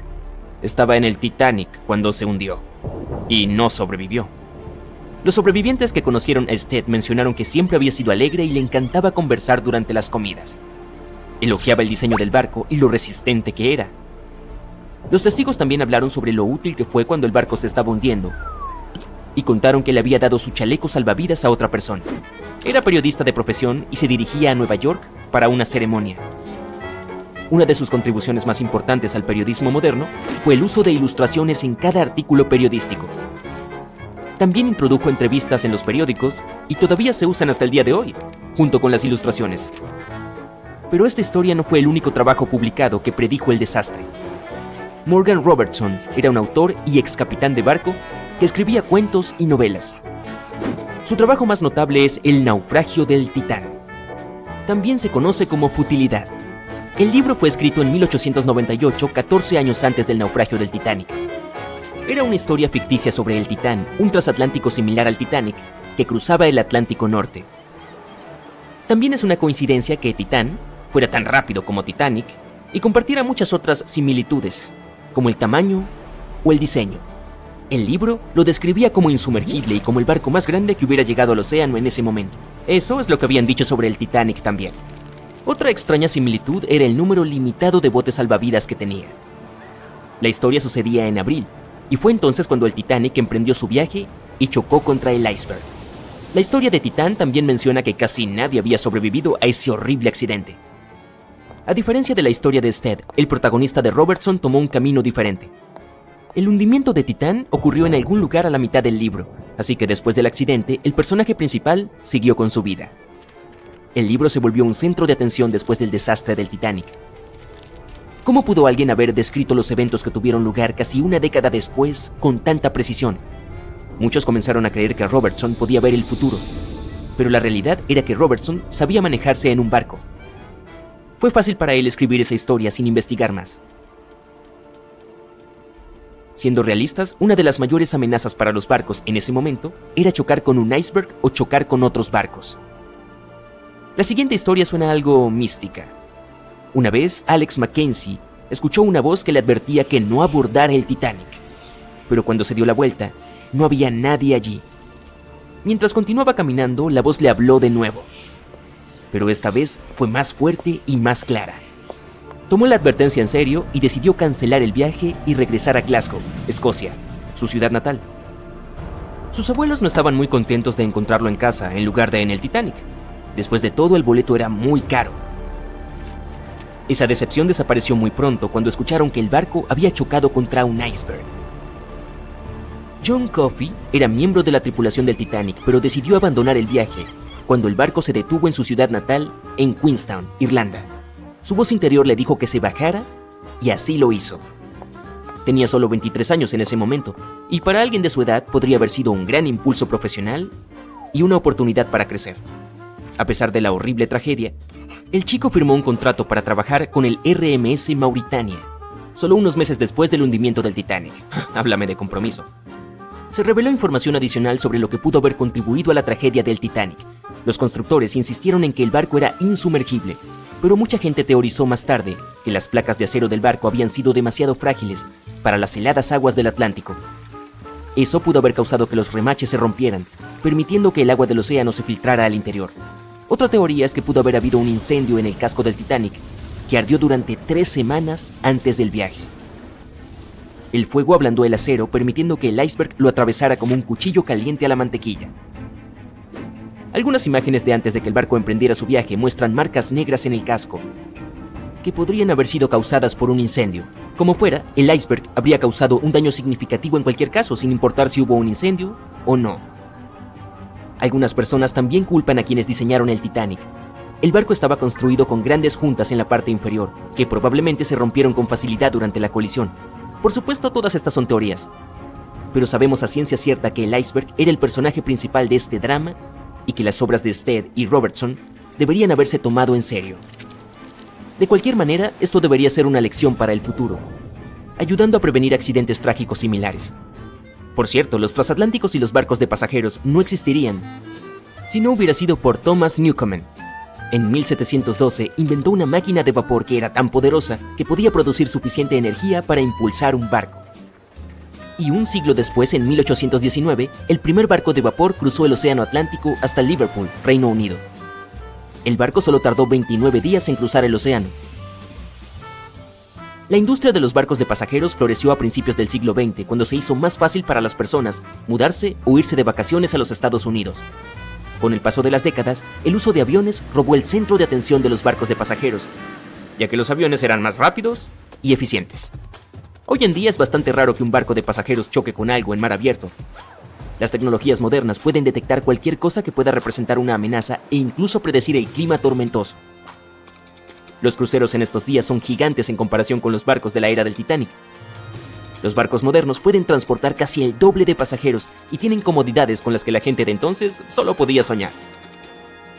estaba en el Titanic cuando se hundió, y no sobrevivió. Los sobrevivientes que conocieron a Stead mencionaron que siempre había sido alegre y le encantaba conversar durante las comidas. Elogiaba el diseño del barco y lo resistente que era. Los testigos también hablaron sobre lo útil que fue cuando el barco se estaba hundiendo, y contaron que le había dado su chaleco salvavidas a otra persona. Era periodista de profesión y se dirigía a Nueva York para una ceremonia. Una de sus contribuciones más importantes al periodismo moderno fue el uso de ilustraciones en cada artículo periodístico. También introdujo entrevistas en los periódicos y todavía se usan hasta el día de hoy, junto con las ilustraciones. Pero esta historia no fue el único trabajo publicado que predijo el desastre. Morgan Robertson era un autor y ex capitán de barco que escribía cuentos y novelas. Su trabajo más notable es El naufragio del Titán. También se conoce como Futilidad. El libro fue escrito en 1898, 14 años antes del naufragio del Titanic. Era una historia ficticia sobre el Titán, un transatlántico similar al Titanic, que cruzaba el Atlántico Norte. También es una coincidencia que Titán fuera tan rápido como Titanic y compartiera muchas otras similitudes, como el tamaño o el diseño. El libro lo describía como insumergible y como el barco más grande que hubiera llegado al océano en ese momento. Eso es lo que habían dicho sobre el Titanic también. Otra extraña similitud era el número limitado de botes salvavidas que tenía. La historia sucedía en abril, y fue entonces cuando el Titanic emprendió su viaje y chocó contra el iceberg. La historia de Titán también menciona que casi nadie había sobrevivido a ese horrible accidente. A diferencia de la historia de Stead, el protagonista de Robertson tomó un camino diferente. El hundimiento de Titán ocurrió en algún lugar a la mitad del libro, así que después del accidente, el personaje principal siguió con su vida. El libro se volvió un centro de atención después del desastre del Titanic. ¿Cómo pudo alguien haber descrito los eventos que tuvieron lugar casi una década después con tanta precisión? Muchos comenzaron a creer que Robertson podía ver el futuro, pero la realidad era que Robertson sabía manejarse en un barco. Fue fácil para él escribir esa historia sin investigar más. Siendo realistas, una de las mayores amenazas para los barcos en ese momento era chocar con un iceberg o chocar con otros barcos. La siguiente historia suena algo mística. Una vez, Alex Mackenzie escuchó una voz que le advertía que no abordara el Titanic, pero cuando se dio la vuelta, no había nadie allí. Mientras continuaba caminando, la voz le habló de nuevo, pero esta vez fue más fuerte y más clara. Tomó la advertencia en serio y decidió cancelar el viaje y regresar a Glasgow, Escocia, su ciudad natal. Sus abuelos no estaban muy contentos de encontrarlo en casa en lugar de en el Titanic. Después de todo, el boleto era muy caro. Esa decepción desapareció muy pronto cuando escucharon que el barco había chocado contra un iceberg. John Coffey era miembro de la tripulación del Titanic, pero decidió abandonar el viaje cuando el barco se detuvo en su ciudad natal, en Queenstown, Irlanda. Su voz interior le dijo que se bajara, y así lo hizo. Tenía solo 23 años en ese momento, y para alguien de su edad podría haber sido un gran impulso profesional y una oportunidad para crecer. A pesar de la horrible tragedia, el chico firmó un contrato para trabajar con el RMS Mauritania, solo unos meses después del hundimiento del Titanic. Háblame de compromiso. Se reveló información adicional sobre lo que pudo haber contribuido a la tragedia del Titanic. Los constructores insistieron en que el barco era insumergible, pero mucha gente teorizó más tarde que las placas de acero del barco habían sido demasiado frágiles para las heladas aguas del Atlántico. Eso pudo haber causado que los remaches se rompieran, permitiendo que el agua del océano se filtrara al interior. Otra teoría es que pudo haber habido un incendio en el casco del Titanic, que ardió durante 3 semanas antes del viaje. El fuego ablandó el acero, permitiendo que el iceberg lo atravesara como un cuchillo caliente a la mantequilla. Algunas imágenes de antes de que el barco emprendiera su viaje muestran marcas negras en el casco, que podrían haber sido causadas por un incendio. Como fuera, el iceberg habría causado un daño significativo en cualquier caso, sin importar si hubo un incendio o no. Algunas personas también culpan a quienes diseñaron el Titanic. El barco estaba construido con grandes juntas en la parte inferior, que probablemente se rompieron con facilidad durante la colisión. Por supuesto, todas estas son teorías, pero sabemos a ciencia cierta que el iceberg era el personaje principal de este drama y que las obras de Stead y Robertson deberían haberse tomado en serio. De cualquier manera, esto debería ser una lección para el futuro, ayudando a prevenir accidentes trágicos similares. Por cierto, los transatlánticos y los barcos de pasajeros no existirían si no hubiera sido por Thomas Newcomen. En 1712 inventó una máquina de vapor que era tan poderosa que podía producir suficiente energía para impulsar un barco. Y un siglo después, en 1819, el primer barco de vapor cruzó el océano Atlántico hasta Liverpool, Reino Unido. El barco solo tardó 29 días en cruzar el océano. La industria de los barcos de pasajeros floreció a principios del siglo XX, cuando se hizo más fácil para las personas mudarse o irse de vacaciones a los Estados Unidos. Con el paso de las décadas, el uso de aviones robó el centro de atención de los barcos de pasajeros, ya que los aviones eran más rápidos y eficientes. Hoy en día es bastante raro que un barco de pasajeros choque con algo en mar abierto. Las tecnologías modernas pueden detectar cualquier cosa que pueda representar una amenaza e incluso predecir el clima tormentoso. Los cruceros en estos días son gigantes en comparación con los barcos de la era del Titanic. Los barcos modernos pueden transportar casi el doble de pasajeros y tienen comodidades con las que la gente de entonces solo podía soñar.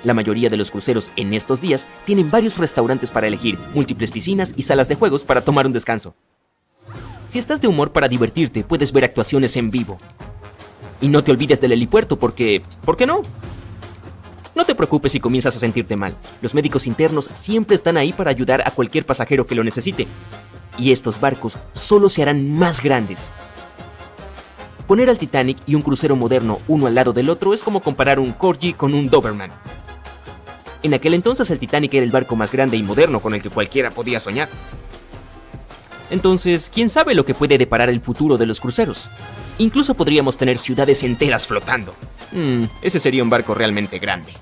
La mayoría de los cruceros en estos días tienen varios restaurantes para elegir, múltiples piscinas y salas de juegos para tomar un descanso. Si estás de humor para divertirte, puedes ver actuaciones en vivo. Y no te olvides del helipuerto porque... ¿por qué no? No te preocupes si comienzas a sentirte mal. Los médicos internos siempre están ahí para ayudar a cualquier pasajero que lo necesite. Y estos barcos solo se harán más grandes. Poner al Titanic y un crucero moderno uno al lado del otro es como comparar un Corgi con un Doberman. En aquel entonces el Titanic era el barco más grande y moderno con el que cualquiera podía soñar. Entonces, ¿quién sabe lo que puede deparar el futuro de los cruceros? Incluso podríamos tener ciudades enteras flotando. Ese sería un barco realmente grande.